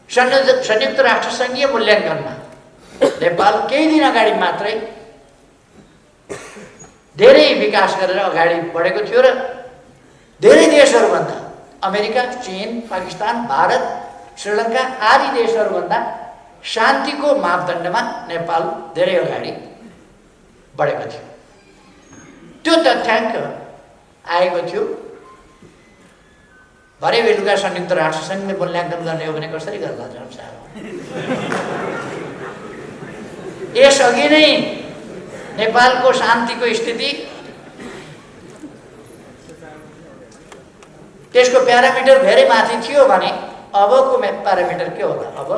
संयुक्त राष्ट्र सङ्घीय मूल्याङ्कनमा नेपाल केही दिन अगाडि मात्रै धेरै विकास गरेर अगाडि बढेको थियो र धेरै देशहरूभन्दा, अमेरिका, चीन, पाकिस्तान, भारत, श्रीलङ्का आदि देशहरूभन्दा शान्तिको मापदण्डमा नेपाल धेरै अगाडि बढेको थियो। त्यो तथ्याङ्क आएको थियो। भरे बेलुका संयुक्त राष्ट्र सङ्घले मूल्याङ्कन गर्ने हो भने कसरी गर्ला जान्छ? यसअघि नै नेपालको शान्तिको स्थिति, त्यसको प्यारामिटर धेरै माथि थियो भने अबको प्यारामिटर के होला? अब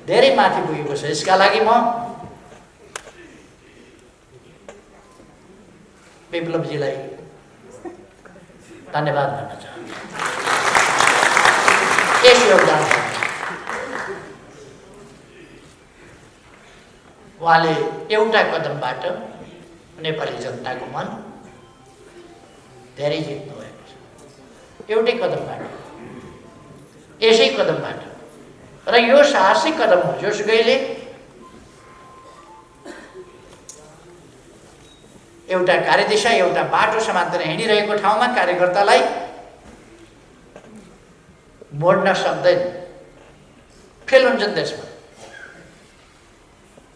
धेरै माथि पुगेको छ। यसका लागि म विप्लवजीलाई धन्यवाद भन्न चाहन्छु। यस योगदान उहाँले एउटा कदमबाट नेपाली जनताको मन धेरै जित्नु भएको छ। एउटै कदमबाट, यसै कदमबाट। र यो साहसिक कदम हो। जोसुकैले एउटा कार्यदिशा, एउटा बाटो समातेर हिँडिरहेको ठाउँमा कार्यकर्तालाई मोड्न सक्दैन, फेल हुन्छन् त्यसमा।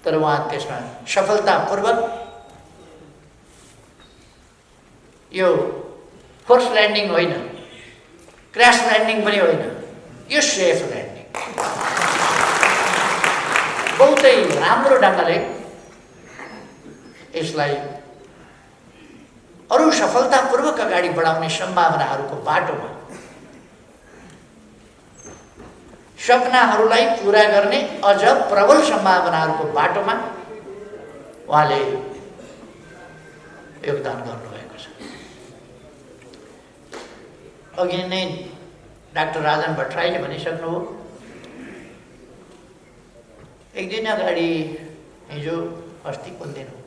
तर उहाँ त्यसमा सफलतापूर्वक, यो फोर्स ल्यान्डिङ होइन, क्र्यास ल्यान्डिङ पनि होइन, यो सेफ ल्यान्डिङ बहुतै राम्रो ढङ्गले यसलाई अरू सफलतापूर्वक अगाडि बढाउने सम्भावनाहरूको बाटोमा, सपनाहरूलाई पुरा गर्ने अझ प्रबल सम्भावनाहरूको बाटोमा उहाँले योगदान गर्नुभएको छ। अघि नै डाक्टर राजन भट्टराईले भनिसक्नुभयो। एक दिन अगाडि, हिजो अस्ति कुन दिन हो,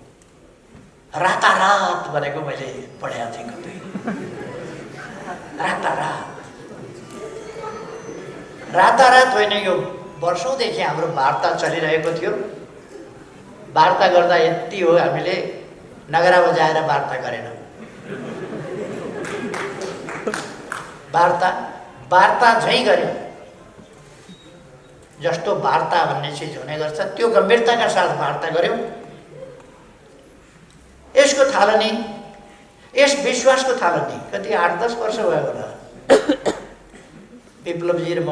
रातारात भनेको मैले पढेको थिएँ कतै। रातारात होइन, यो वर्षौँदेखि हाम्रो वार्ता चलिरहेको थियो। वार्ता गर्दा यति हो, हामीले नगरा बजाएर वार्ता गरेनौँ। वार्ता झैँ गऱ्यौँ। जस्तो वार्ता भन्ने चिज हुने गर्छ, त्यो गम्भीरताका साथ वार्ता गऱ्यौँ। यसको थालनी, यस विश्वासको थालनी कति 8-10 वर्ष भयो होला। विप्लवजी र म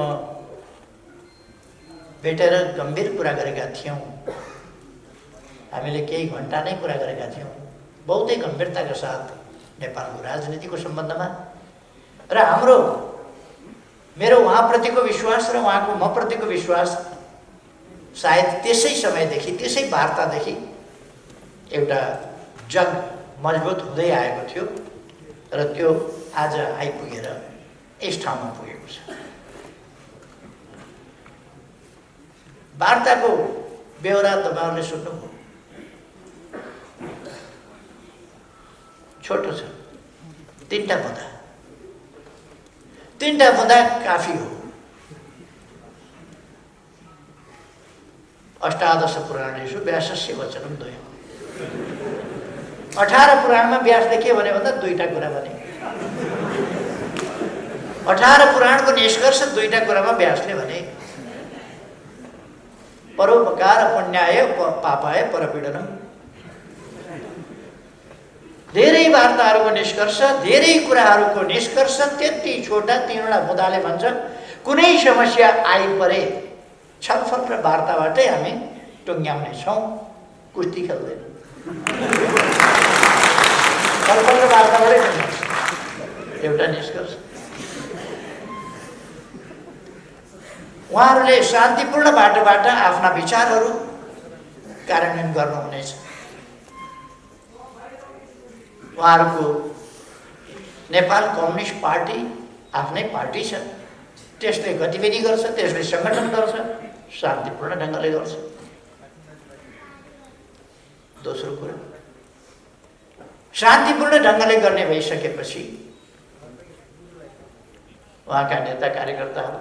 भेटेर गम्भीर कुरा गरेका थियौँ। हामीले केही घन्टा नै कुरा गरेका थियौँ, बहुतै गम्भीरताका साथ नेपालको राजनीतिको सम्बन्धमा। र मेरो उहाँप्रतिको विश्वास र उहाँको म प्रतिको विश्वास सायद त्यसै समयदेखि, त्यसै वार्तादेखि एउटा जग मजबुत हुँदै आएको थियो र त्यो आज आइपुगेर यस ठाउँमा पुगेको छ। वार्ताको बेहोरा तपाईँहरूले सुन्नुभयो, छोटो छ, 3टा बुँदा काफी हो। अष्टादश पुराणेषु व्यासस्य वचनं द्वयम्। 18 पुराणमा व्यासले के भन्यो भन्दा 2टा कुरा भने। 18 पुराणको निष्कर्ष 2टा कुरामा व्यासले भने, परोपकार पुण्याय पापाय परपीडनम। धेरै वार्ताहरूको निष्कर्ष, धेरै कुराहरूको निष्कर्ष त्यति छोटा 3वटा बुँदाले भन्छ, कुनै समस्या आइपरे छलफल र वार्ताबाटै हामी टुङ्ग्याउने छौँ, कुस्ती खेल्दैन। छलफल र वार्ताबाटै एउटा निष्कर्ष। उहाँहरूले शान्तिपूर्ण बाटोबाट आफ्ना विचारहरू कार्यान्वयन गर्नुहुनेछ। उहाँहरूको नेपाल कम्युनिस्ट पार्टी आफ्नै पार्टी छ, त्यसले गतिविधि गर्छ, त्यसले सङ्गठन गर्छ, शान्तिपूर्ण ढङ्गले गर्छ। दोस्रो कुरा, शान्तिपूर्ण ढङ्गले गर्ने भइसकेपछि उहाँका नेता कार्यकर्ताहरू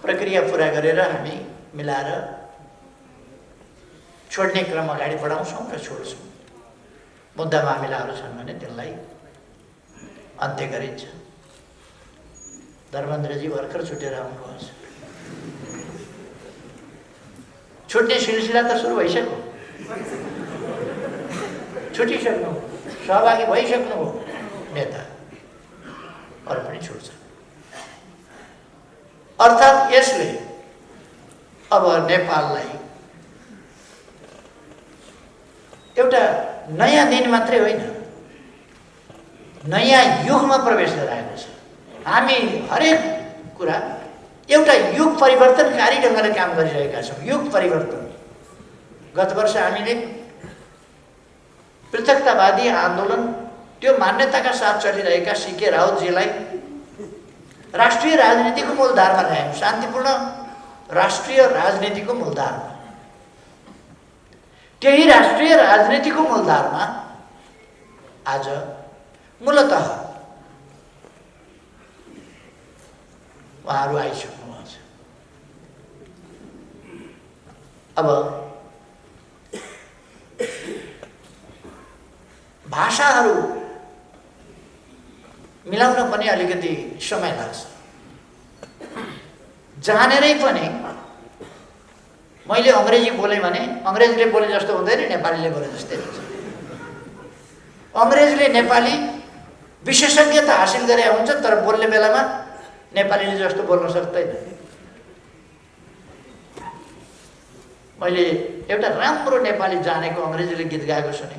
प्रक्रिया पुरा गरेर हामी मिलाएर छोड्ने क्रम अगाडि बढाउँछौँ र छोड्छौँ। मुद्दा मामिलाहरू छन् भने त्यसलाई अन्त्य गरिन्छ। धर्मेन्द्रजी भर्खर छुटेर आउनुभएको छ। छुट्ने सिलसिला त सुरु भइसक्यो, छुटिसक्नु, सहभागी भइसक्नु हो नेता, अरू पनि छुट्छ। अर्थात् यसले अब नेपाललाई एउटा नयाँ दिन मात्रै होइन, नयाँ युगमा प्रवेश गराएको छ। हामी हरेक कुरा एउटा युग परिवर्तनकारी ढङ्गले काम गरिरहेका छौँ। युग परिवर्तन। गत वर्ष हामीले पृथकतावादी आन्दोलन, त्यो मान्यताका साथ चलिरहेका सीके राउतजीलाई राष्ट्रिय राजनीतिको मूलधारमा ल्यायौँ, शान्तिपूर्ण राष्ट्रिय राजनीतिको मूलधारमा। त्यही राष्ट्रिय राजनीतिको मूलधारमा आज मूलतः उहाँहरू आइसक्नुभएको छ। अब भाषाहरू मिलाउन पनि अलिकति समय लाग्छ। जानेरै पनि मैले अङ्ग्रेजी बोलेँ भने अङ्ग्रेजले बोले जस्तो हुँदैन, नेपालीले बोले जस्तै हुन्छ। अङ्ग्रेजले नेपाली विशेषज्ञता हासिल गरे हुन्छ, तर बोल्ने बेलामा नेपालीले जस्तो बोल्न सक्दैन। मैले एउटा राम्रो नेपाली जानेको अङ्ग्रेजीले गीत गाएको सुने,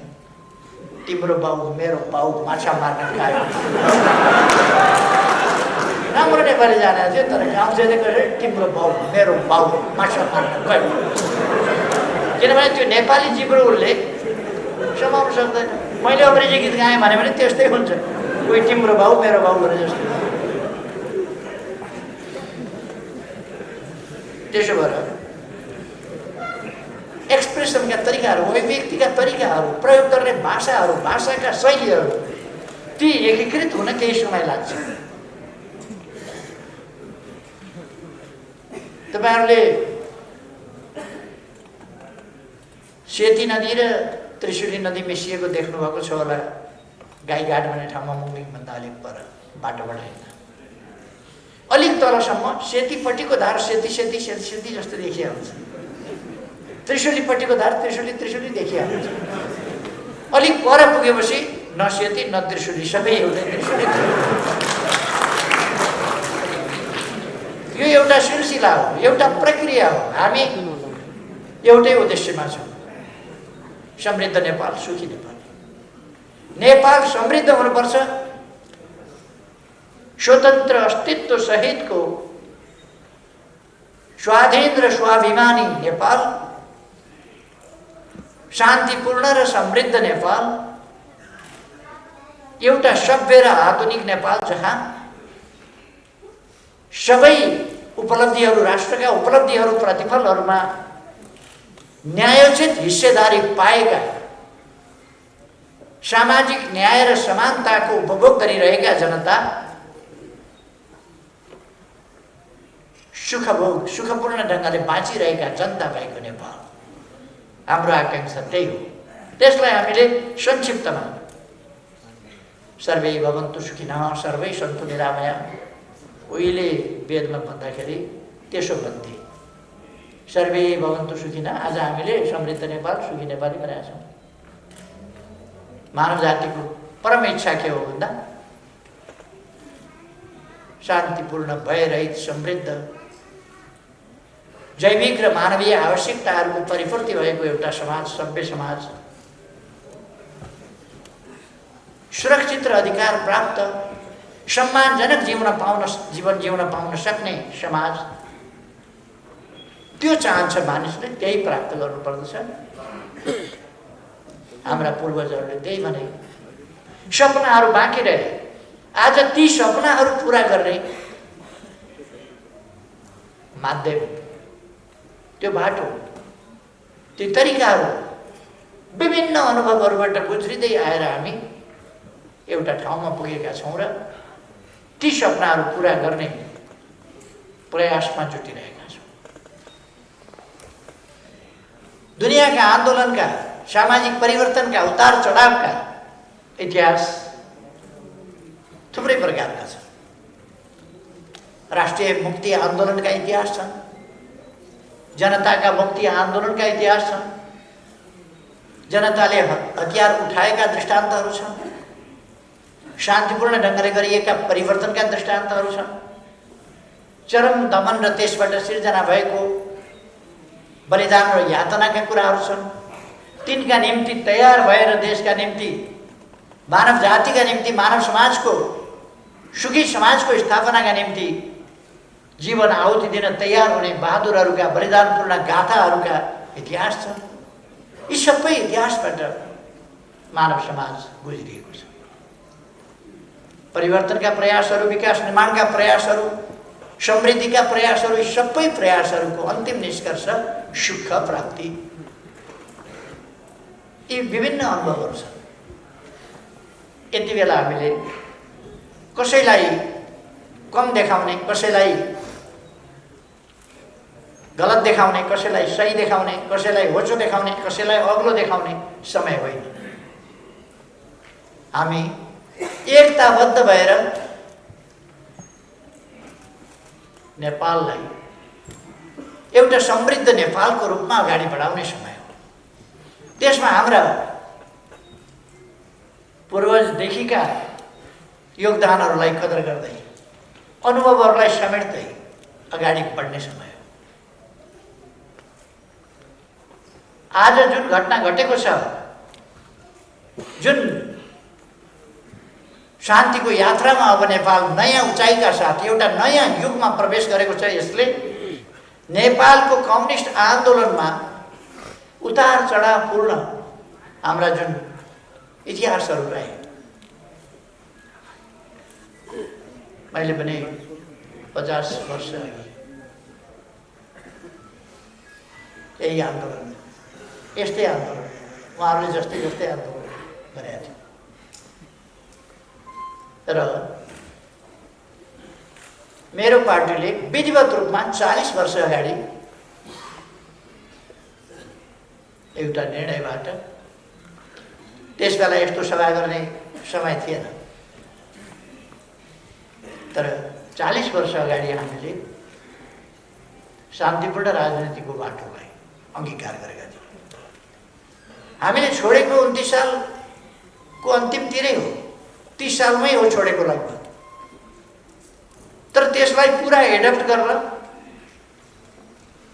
तिम्रो बाउ मेरो बाउ माछा मार्न खायो। राम्रो नेपाली जानेको थियो, तर गाउँछेले गएर तिम्रो बाउ मेरो बाउ माछा मार्न गयो। किनभने त्यो नेपाली जिब्रो उसले समाउन सक्दैन। मैले अङ्ग्रेजी गीत गाएँ भने पनि त्यस्तै हुन्छ, कोही तिम्रो बाउ मेरो बाउ भने जस्तो। त्यसो भएर एक्सप्रेसनका तरिकाहरू, अभिव्यक्तिका तरिकाहरू, प्रयोग गर्ने भाषाहरू, भाषाका शैलीहरू ती एकीकृत हुन केही समय लाग्छ। तपाईँहरूले सेती नदी र त्रिशुली नदी मिसिएको देख्नुभएको छ होला। गाईघाट भन्ने ठाउँमा मुङलिङभन्दा अलिक पर बाटोबाट हिँड्दा अलिक अलिक तलसम्म सेतीपट्टिको धार सेती सेती सेती सेती जस्तो देखिया हुन्छ, त्रिशुलीपट्टिको धार त्रिशुली त्रिशुली देखिया हुन्छ। अलिक पर पुगेपछि न सेती न त्रिशुली, सबै एउटै त्रिशुली। यो एउटा सिलसिला हो, एउटा प्रक्रिया हो। हामी एउटै उद्देश्यमा छौँ, समृद्ध नेपाल, सुखी नेपाल। नेपाल समृद्ध हुनुपर्छ, स्वतन्त्र अस्तित्व सहितको स्वाधीन र स्वाभिमानी नेपाल, शान्तिपूर्ण र समृद्ध नेपाल, एउटा सभ्य र आधुनिक नेपाल जहाँ सबै उपलब्धिहरू, राष्ट्रका उपलब्धिहरू, प्रतिफलहरूमा न्यायोचित हिस्सेदारी पाएका, सामाजिक न्याय र समानताको उपभोग गरिरहेका जनता सुखपूर्ण ढङ्गले बाँचिरहेका जनता भएको नेपाल हाम्रो आकाङ्क्षा त्यही हो। त्यसलाई हामीले संक्षिप्तमा सर्वे भवन्तु सुखिनः सर्वै सन्तु निरामया, उहिले वेदमा भन्दाखेरि त्यसो भन्थे, सर्वे भवन्तु सुखिनः। आज हामीले समृद्ध नेपाल, सुखी नेपाली बनाएका छौँ। मानव जातिको परम इच्छा के हो भन्दा शान्तिपूर्ण, भयरहित, समृद्ध, जैविक र मानवीय आवश्यकताहरूको परिपूर्ति भएको एउटा समाज, सभ्य समाज, सुरक्षित र अधिकार प्राप्त, सम्मानजनक जीवन जिउन पाउन सक्ने समाज, त्यो चाहन्छ मानिसले, त्यही प्राप्त गर्नुपर्दछ। हाम्रा पूर्वजहरूले त्यही भने, सपनाहरू बाँकी रहे। आज ती सपनाहरू पुरा गर्ने माध्यम, त्यो बाटो, त्यो तरिकाहरू विभिन्न अनुभवहरूबाट गुज्रिँदै आएर हामी एउटा ठाउँमा पुगेका छौँ र ती सपनाहरू पुरा गर्ने प्रयासमा जुटिरहेका छौँ। दुनियाँका आन्दोलनका, सामाजिक परिवर्तनका, उतार चढावका इतिहास थुप्रै प्रकारका छन्। राष्ट्रिय मुक्ति आन्दोलनका इतिहास छन्, जनताका मुक्ति आन्दोलनका इतिहास छन्, जनताले हतियार उठाएका दृष्टान्तहरू छन्, शान्तिपूर्ण ढङ्गले गरिएका परिवर्तनका दृष्टान्तहरू छन्, चरम दमन र त्यसबाट सिर्जना भएको बलिदान र यातनाका कुराहरू छन्। तिनका निम्ति तयार भएर देशका निम्ति, मानव जातिका निम्ति, मानव समाजको, सुखी समाजको स्थापनाका निम्ति जीवन आहुति दिन तयार हुने बहादुरहरूका बलिदानपूर्ण गाथाहरूका इतिहास छन्। यी सबै इतिहासबाट मानव समाज गुज्रिएको छ। परिवर्तनका प्रयासहरू, विकास निर्माणका प्रयासहरू, समृद्धिका प्रयासहरू, यी सबै प्रयासहरूको अन्तिम निष्कर्ष सुख प्राप्ति। यी विभिन्न अनुभवहरू छन्। यति बेला हामीले कसैलाई कम देखाउने, कसैलाई गलत देखाउने, कसैलाई सही देखाउने, कसैलाई होचो देखाउने, कसैलाई अग्लो देखाउने समय होइन। हामी एकताबद्ध भएर नेपाललाई एउटा समृद्ध नेपालको रूपमा अगाडि बढाउने समय हो। त्यसमा हाम्रा पूर्वजदेखिका योगदानहरूलाई कदर गर्दै, अनुभवहरूलाई समेट्दै अगाडि बढ्ने समय हो। आज जुन घटना घटेको छ, जुन शान्तिको यात्रामा अब नेपाल नयाँ उचाइका साथ एउटा नयाँ युगमा प्रवेश गरेको छ, यसले नेपालको कम्युनिस्ट आन्दोलनमा उतार चढावपूर्ण हाम्रा जुन इतिहासहरू रहे, मैले पनि 50 वर्ष यही आन्दोलन, यस्तै आन्दोलन, उहाँहरूले जस्तै जस्तै आन्दोलन गरेका थियो। तर मेरो पार्टीले विधिवत रूपमा 40 वर्ष अगाडि एउटा निर्णयबाट, त्यसबेला यस्तो सभा गर्ने समय थिएन, तर 40 वर्ष अगाडि हामीले शान्तिपूर्ण राजनीतिको बाटोलाई अङ्गीकार गरेका थियौँ। हामीले छोडेको 29 सालको अन्तिमतिरै हो, 30 सालमै हो छोडेको लगभग। तर त्यसलाई पुरा एडप्ट गरेर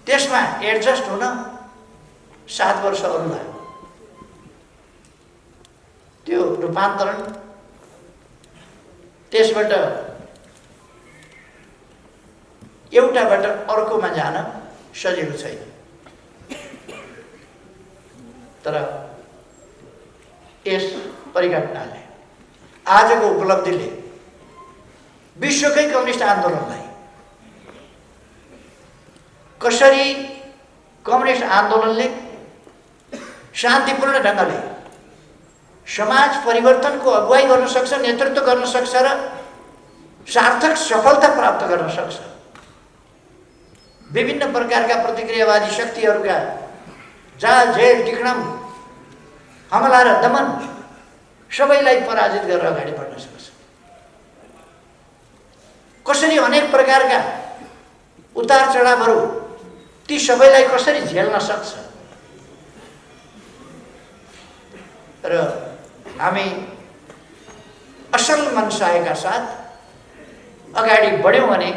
त्यसमा एडजस्ट हुन 7 वर्ष अरू लाग्यो। त्यो रूपान्तरण त्यसबाट एउटाबाट अर्कोमा जान सजिलो छैन। तर यस परिघटनाले, आजको उपलब्धिले विश्वकै कम्युनिस्ट आन्दोलनलाई कसरी कम्युनिस्ट आन्दोलनले शान्तिपूर्ण ढङ्गले समाज परिवर्तनको अगुवाई गर्न सक्छ, नेतृत्व गर्न सक्छ र सार्थक सफलता प्राप्त गर्न सक्छ। विभिन्न प्रकारका प्रतिक्रियावादी शक्तिहरूका जाल झेल टिक्णम हमला र दमन सबैलाई पराजित गरेर अगाडि बढ्न सक्छ। कसरी अनेक प्रकारका उतार चढावहरू ती सबैलाई कसरी झेल्न सक्छ र हामी असल मनसायका साथ अगाडि बढ्यौँ भने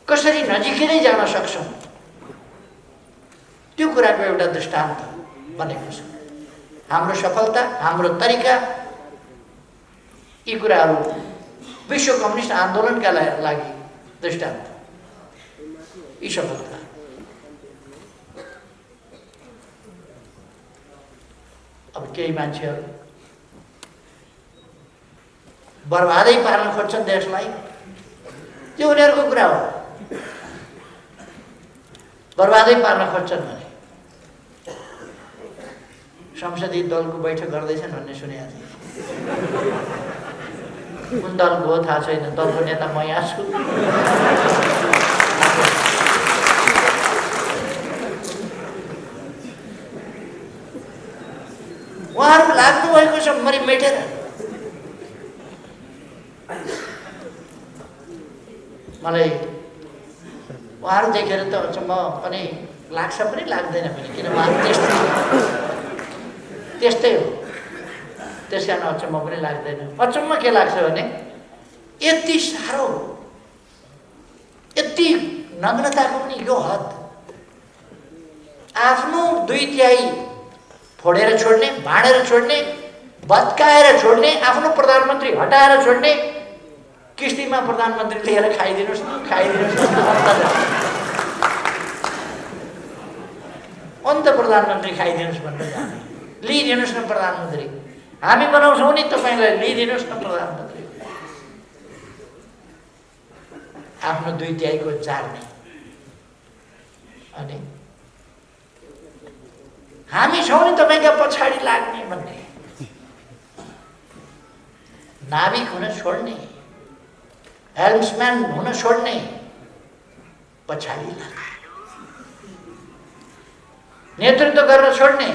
कसरी नजिकै जान सक्छौँ, त्यो कुराको एउटा दृष्टान्त बनेको छ। हाम्रो सफलता, हाम्रो तरिका, यी कुराहरू विश्व कम्युनिस्ट आन्दोलनका लागि दृष्टान्त, यी सफलता। अब केही मान्छेहरू बर्बादै पार्न खोज्छन् देशलाई, त्यो उनीहरूको कुरा हो। बर्बादै पार्न खोज्छन् भने संसदीय दलको बैठक गर्दैछन् भन्ने सुनेको थिएँ। कुन दलको हो थाहा छैन, दलको नेता म यहाँ छु। उहाँहरू लाग्नु भएको छ मरि मेटेर। मलाई उहाँहरू देखेर त अचम्म पनि लाग्छ पनि लाग्दैन पनि, किन उहाँहरू त्यस्तै हो। त्यस कारण अचम्म पनि लाग्दैन। अचम्म के लाग्छ भने यति साह्रो, यति नग्नताको पनि यो हद, आफ्नो 2/3 फोडेर छोड्ने, भाँडेर छोड्ने, भत्काएर छोड्ने, आफ्नो प्रधानमन्त्री हटाएर छोड्ने, किस्तीमा प्रधानमन्त्री लिएर खाइदिनुहोस् न, खाइदिनुहोस् न, अन्त प्रधानमन्त्री खाइदिनुहोस् भनेर जाने, लिइदिनुहोस् न प्रधानमन्त्री, हामी बनाउँछौँ नि तपाईँलाई, लिइदिनुहोस् न प्रधानमन्त्री। आफ्नो 2/3 को जार्ने अनि हामी छौँ नि तपाईँका पछाडि लाग्ने भन्ने, नाविक हुन छोड्ने, हेल्म्सम्यान हुन छोड्ने, पछाडि लाग्ने, नेतृत्व गर्न छोड्ने,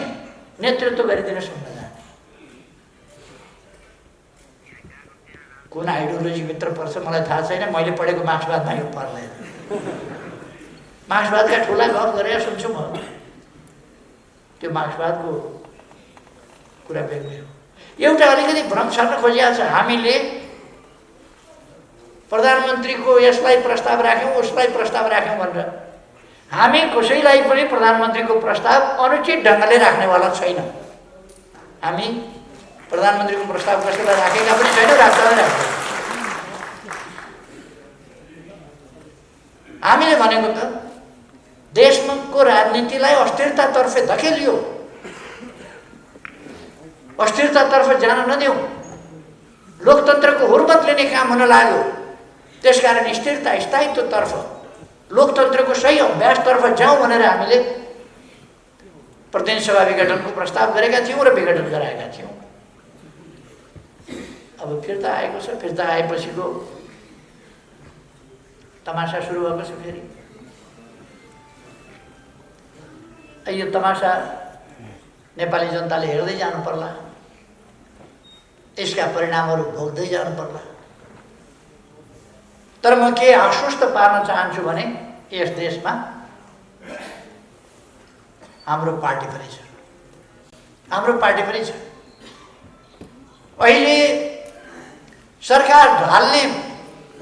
नेतृत्व गरिदिनुहोस् भन्न जाने। कुन आइडियोलोजीभित्र पर्छ मलाई थाहा छैन, मैले पढेको मार्क्सवादमा यो पर्दैन। मार्क्सवादका ठुला गफ गरेर सुन्छु म, त्यो मार्क्सवादको कुरा बेग्लै हो। एउटा अलिकति भ्रम छर्न खोजिएको छ, हामीले प्रधानमन्त्रीको यसलाई प्रस्ताव राख्यौँ, उसलाई प्रस्ताव राख्यौँ भनेर हामी कसैलाई पनि प्रधानमन्त्रीको प्रस्ताव अनुचित ढङ्गले राख्नेवाला छैन। हामी प्रधानमन्त्रीको प्रस्ताव कसैलाई राखेका पनि छैनौँ, राख्दा पनि राख्छौँ। हामीले भनेको त देशको राजनीतिलाई अस्थिरतातर्फ धकेलियो, अस्थिरतातर्फ जान नदेऊ, लोकतन्त्रको हुर्मत लिने काम हुन लाग्यो। त्यसकारण स्थिरता स्थायित्वतर्फ, लोकतन्त्रको सही अभ्यासतर्फ जाउँ भनेर हामीले प्रतिनिधि सभा विघटनको प्रस्ताव गरेका थियौँ र विघटन गराएका थियौँ। अब फिर्ता आएको छ, फिर्ता आएपछिको तमासा सुरु भएको छ फेरि। यो तमासा नेपाली जनताले हेर्दै जानु पर्ला, यसका परिणामहरू भोग्दै जानु पर्ला। तर म के आश्वस्त पार्न चाहन्छु भने यस देशमा हाम्रो पार्टी पनि छ, हाम्रो पार्टी पनि छ। अहिले सरकार ढाल्ने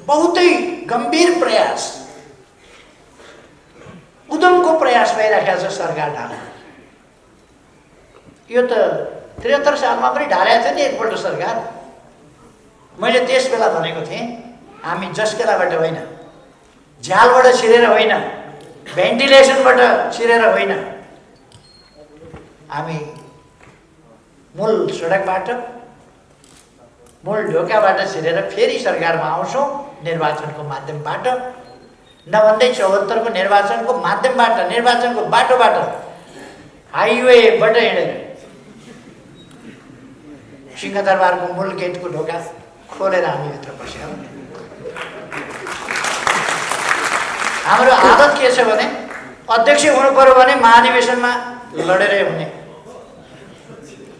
बहुतै गम्भीर प्रयास, उद्यमको प्रयास भइरहेको छ सरकार ढाल्ने। यो त 73 सालमा पनि ढालेको थियो नि एकपल्ट सरकार। मैले त्यस बेला भनेको थिएँ, हामी जस्केलाबाट होइन, झ्यालबाट छिरेर होइन, भेन्टिलेसनबाट छिरेर होइन, हामी मूल सडकबाट, मूल ढोकाबाट छिरेर फेरि सरकारमा आउँछौँ निर्वाचनको माध्यमबाट। नभन्दै 74 को निर्वाचनको माध्यमबाट, निर्वाचनको बाटोबाट, हाइवेबाट हिँडेर सिंहदरबारको मूल गेटको ढोका खोलेर हामी भित्र पस्यौँ। हाम्रो आदत के छ भने अध्यक्ष हुनु पर्यो भने महाधिवेशनमा लडेरै हुने।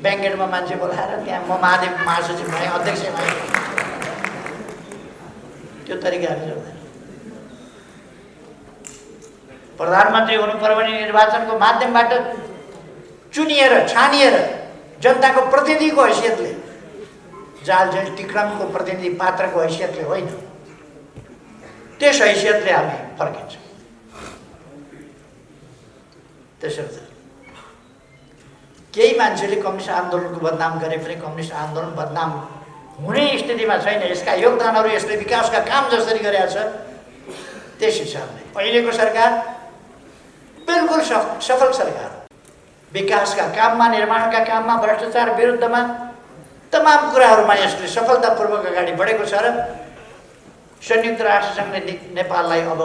ब्याङ्केटमा मान्छे बोलाएर त्यहाँ म महासचिव भएँ, अध्यक्ष भएँ, त्यो तरिका हामी हुँदैन। प्रधानमन्त्री हुनु पर्यो भने निर्वाचनको माध्यमबाट चुनिएर, छानिएर, जनताको प्रतिनिधिको हैसियतले, जाल जेल टिक्रमको प्रतिनिधि पात्रको हैसियतले होइन, त्यस हैसियतले हामी फर्किन्छौँ। त्यसर्थ केही मान्छेले कम्युनिस्ट आन्दोलनको बदनाम गरे पनि कम्युनिस्ट आन्दोलन बदनाम हुने स्थितिमा छैन। यसका योगदानहरू यसले विकासका काम जसरी गरेका छ त्यस हिसाबले अहिलेको सरकार बिल्कुल सफल सरकार। विकासका काममा, निर्माणका काममा, भ्रष्टाचार विरुद्धमा तमाम कुराहरूमा यसले सफलतापूर्वक अगाडि बढेको छ र संयुक्त राष्ट्रसङ्घले नेपाललाई अब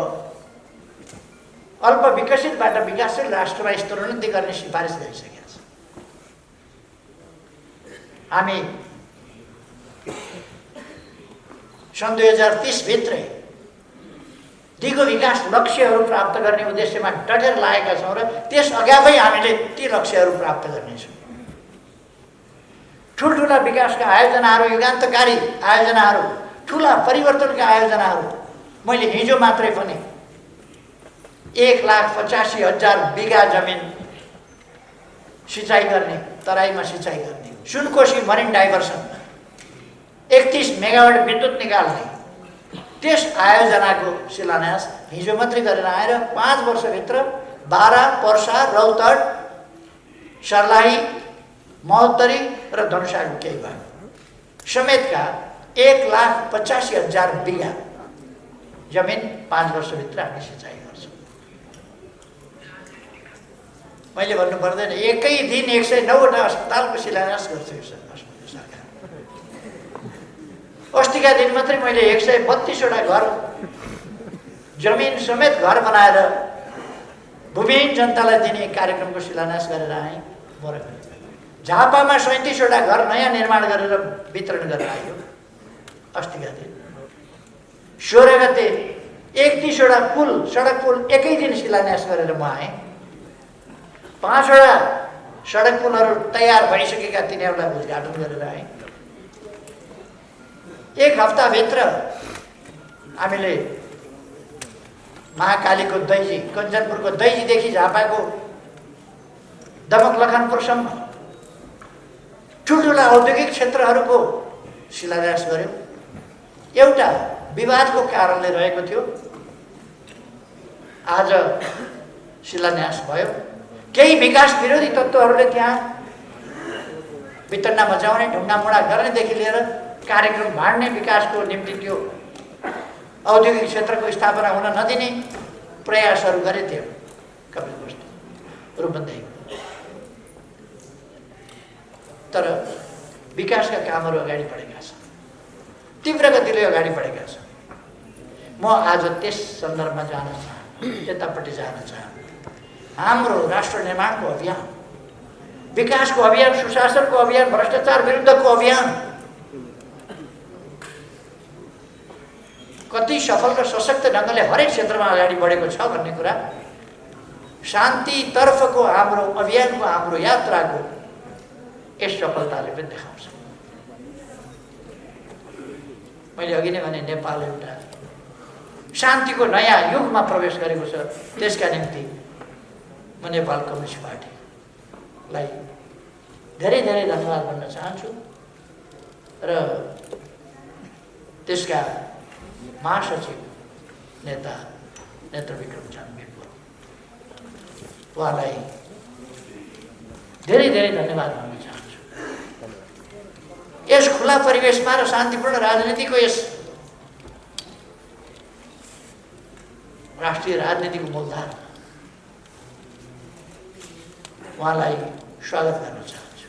अल्प विकसितबाट विकासशील राष्ट्रमा स्तरोन्नति गर्ने सिफारिस गरिसकेका छ। हामी सन् 2030 भित्रै दिगो विकास लक्ष्यहरू प्राप्त गर्ने उद्देश्यमा डटेर लागेका छौँ र त्यस अगावै हामीले ती लक्ष्यहरू प्राप्त गर्नेछौँ। ठुल्ठुला विकासका आयोजनाहरू, युगान्तकारी आयोजनाहरू, ठुला परिवर्तनका आयोजनाहरू मैले हिजो मात्रै पनि 1,85,000 बिघा जमिन सिँचाइ गर्ने, तराईमा सिँचाइ गर्ने, सुनकोशी मरिन डाइभर्सन, 31 मेगावाट विद्युत निकाल्ने, त्यस आयोजनाको शिलान्यास हिजो मात्रै गरेर आएर 5 वर्षभित्र बारा, पर्सा, रौतहट, सर्लाही, महोत्तरी र धनुषाको केही भाग समेतका 1,85,000 बिघा जमिन 5 वर्षभित्र हामी सिँचाइ गर्छौँ। मैले भन्नु पर्दैन, एकै दिन 109वटा अस्पतालको शिलान्यास गर्छु यो सरकार। अस्तिका दिन मात्रै मैले 132वटा घर, जमिन समेत घर बनाएर भूमिहीन जनतालाई दिने कार्यक्रमको शिलान्यास गरेर आएँ। झापामा 37वटा घर नयाँ निर्माण गरेर वितरण गरेर आयो अस्तिका दिन। 16 गते 31वटा पुल, सडक पुल एकै दिन शिलान्यास गरेर म आएँ। 5वटा सडक पुलहरू तयार भइसकेका तिनीहरूलाई उद्घाटन गरेर आएँ। 1 हप्ताभित्र हामीले महाकालीको दैजी, कञ्चनपुरको दैजीदेखि झापाको दमक लखनपुरसम्म ठुल्ठुला औद्योगिक क्षेत्रहरूको शिलान्यास गर्यौँ। एउटा विवादको कारणले रहेको थियो, आज शिलान्यास भयो। केही विकास विरोधी तत्त्वहरूले त्यहाँ वितन्ना मचाउने, ढुङ्गामुढा गर्नेदेखि लिएर कार्यक्रम भाँड्ने, विकासको निम्ति त्यो औद्योगिक क्षेत्रको स्थापना हुन नदिने प्रयासहरू गरे थियो कपिल गोष्ठी रूपन्देही। तर विकासका कामहरू अगाडि बढेका छन्, तीव्र गतिले अगाडि बढेका छन्। म आज त्यस सन्दर्भमा जान चाहन्छु, त्यतापट्टि जान चाहन्छु। हाम्रो राष्ट्र निर्माणको अभियान, विकासको अभियान, सुशासनको अभियान, भ्रष्टाचार विरुद्धको अभियान कति सफल र सशक्त ढङ्गले हरेक क्षेत्रमा अगाडि बढेको छ भन्ने कुरा शान्तितर्फको हाम्रो अभियानको, हाम्रो यात्राको यस सफलताले पनि देखाउँछ। मैले अघि नै भने नेपाल एउटा शान्तिको नयाँ युगमा प्रवेश गरेको छ। त्यसका निम्ति म नेपाल कम्युनिस्ट पार्टीलाई धेरै धेरै धन्यवाद भन्न चाहन्छु र त्यसका महासचिव नेता नेत्र विक्रम चामलिङ उहाँलाई धेरै धेरै धन्यवाद भन्न चाहन्छु। यस खुला परिवेशमा र शान्तिपूर्ण राजनीतिको यस राष्ट्रिय राजनीतिको मूलधारमा उहाँलाई स्वागत गर्न चाहन्छु।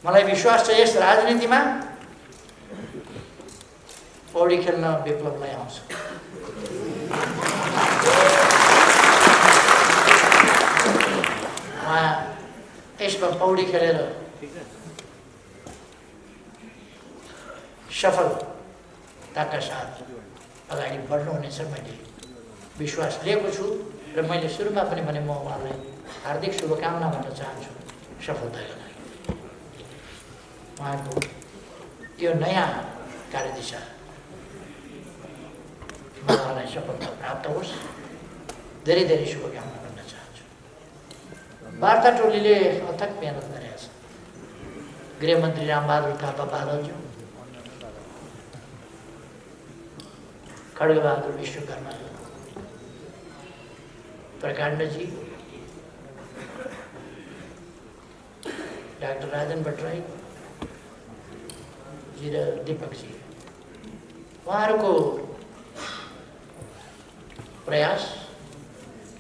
मलाई विश्वास छ यस राजनीतिमा पौडी खेल्न विप्लवलाई आउँछ। उहाँ यसमा पौडी खेलेर सफलताका साथ अगाडि बढ्नुहुनेछ मैले विश्वास लिएको छु र मैले सुरुमा पनि भने म उहाँलाई हार्दिक शुभकामना भन्न चाहन्छु सफलताका लागि। उहाँको यो नयाँ कार्यदिशा उहाँलाई सफलता प्राप्त होस्, धेरै धेरै शुभकामना भन्न चाहन्छु। वार्ता टोलीले अथक मेहनत गरेका छ। गृहमन्त्री रामबहादुर थापा बादलज्यू, खड्गबहादुर विश्वकर्मा, प्रकाण्डजी, डाक्टर राजन भट्टराई जी र दीपकजी, उहाँहरूको प्रयास,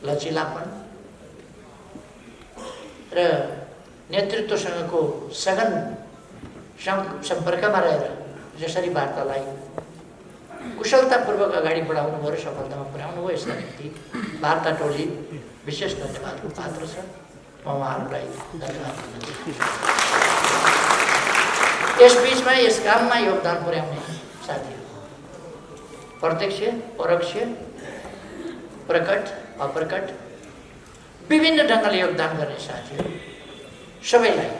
लचिलापन र नेतृत्वसँगको सघन सम्पर्कमा रहेर जसरी वार्तालाई कुशलतापूर्वक अगाडि बढाउनु भयो र सफलतामा पुर्याउनु भयो, यसका निम्ति वार्ता टोली विशेष धन्यवादको पात्र छ। म उहाँहरूलाई धन्यवाद भन्न चाहन्छु। यस बिचमा यस काममा योगदान पुर्याउने साथीहरू, प्रत्यक्ष परोक्ष प्रकट अप्रकट विभिन्न ढङ्गले योगदान गर्ने साथीहरू सबैलाई,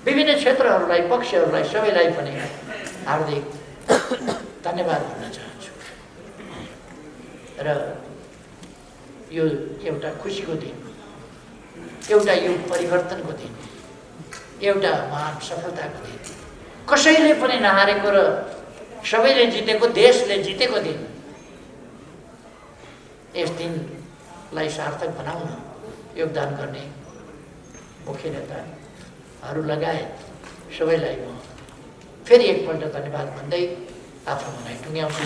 विभिन्न क्षेत्रहरूलाई, पक्षहरूलाई सबैलाई पनि हार्दिक धन्यवाद भन्न चाहन्छु। र यो एउटा खुसीको दिन, एउटा युग परिवर्तनको दिन, एउटा महान सफलताको दिन, कसैले पनि नहारेको र सबैले जितेको, देशले जितेको दिन। यस दिनलाई सार्थक बनाउन योगदान गर्ने मुख्य नेताहरू लगायत सबैलाई म फेरि एकपल्ट धन्यवाद भन्दै आफ्नो भनाइ टुङ्ग्याउँछु।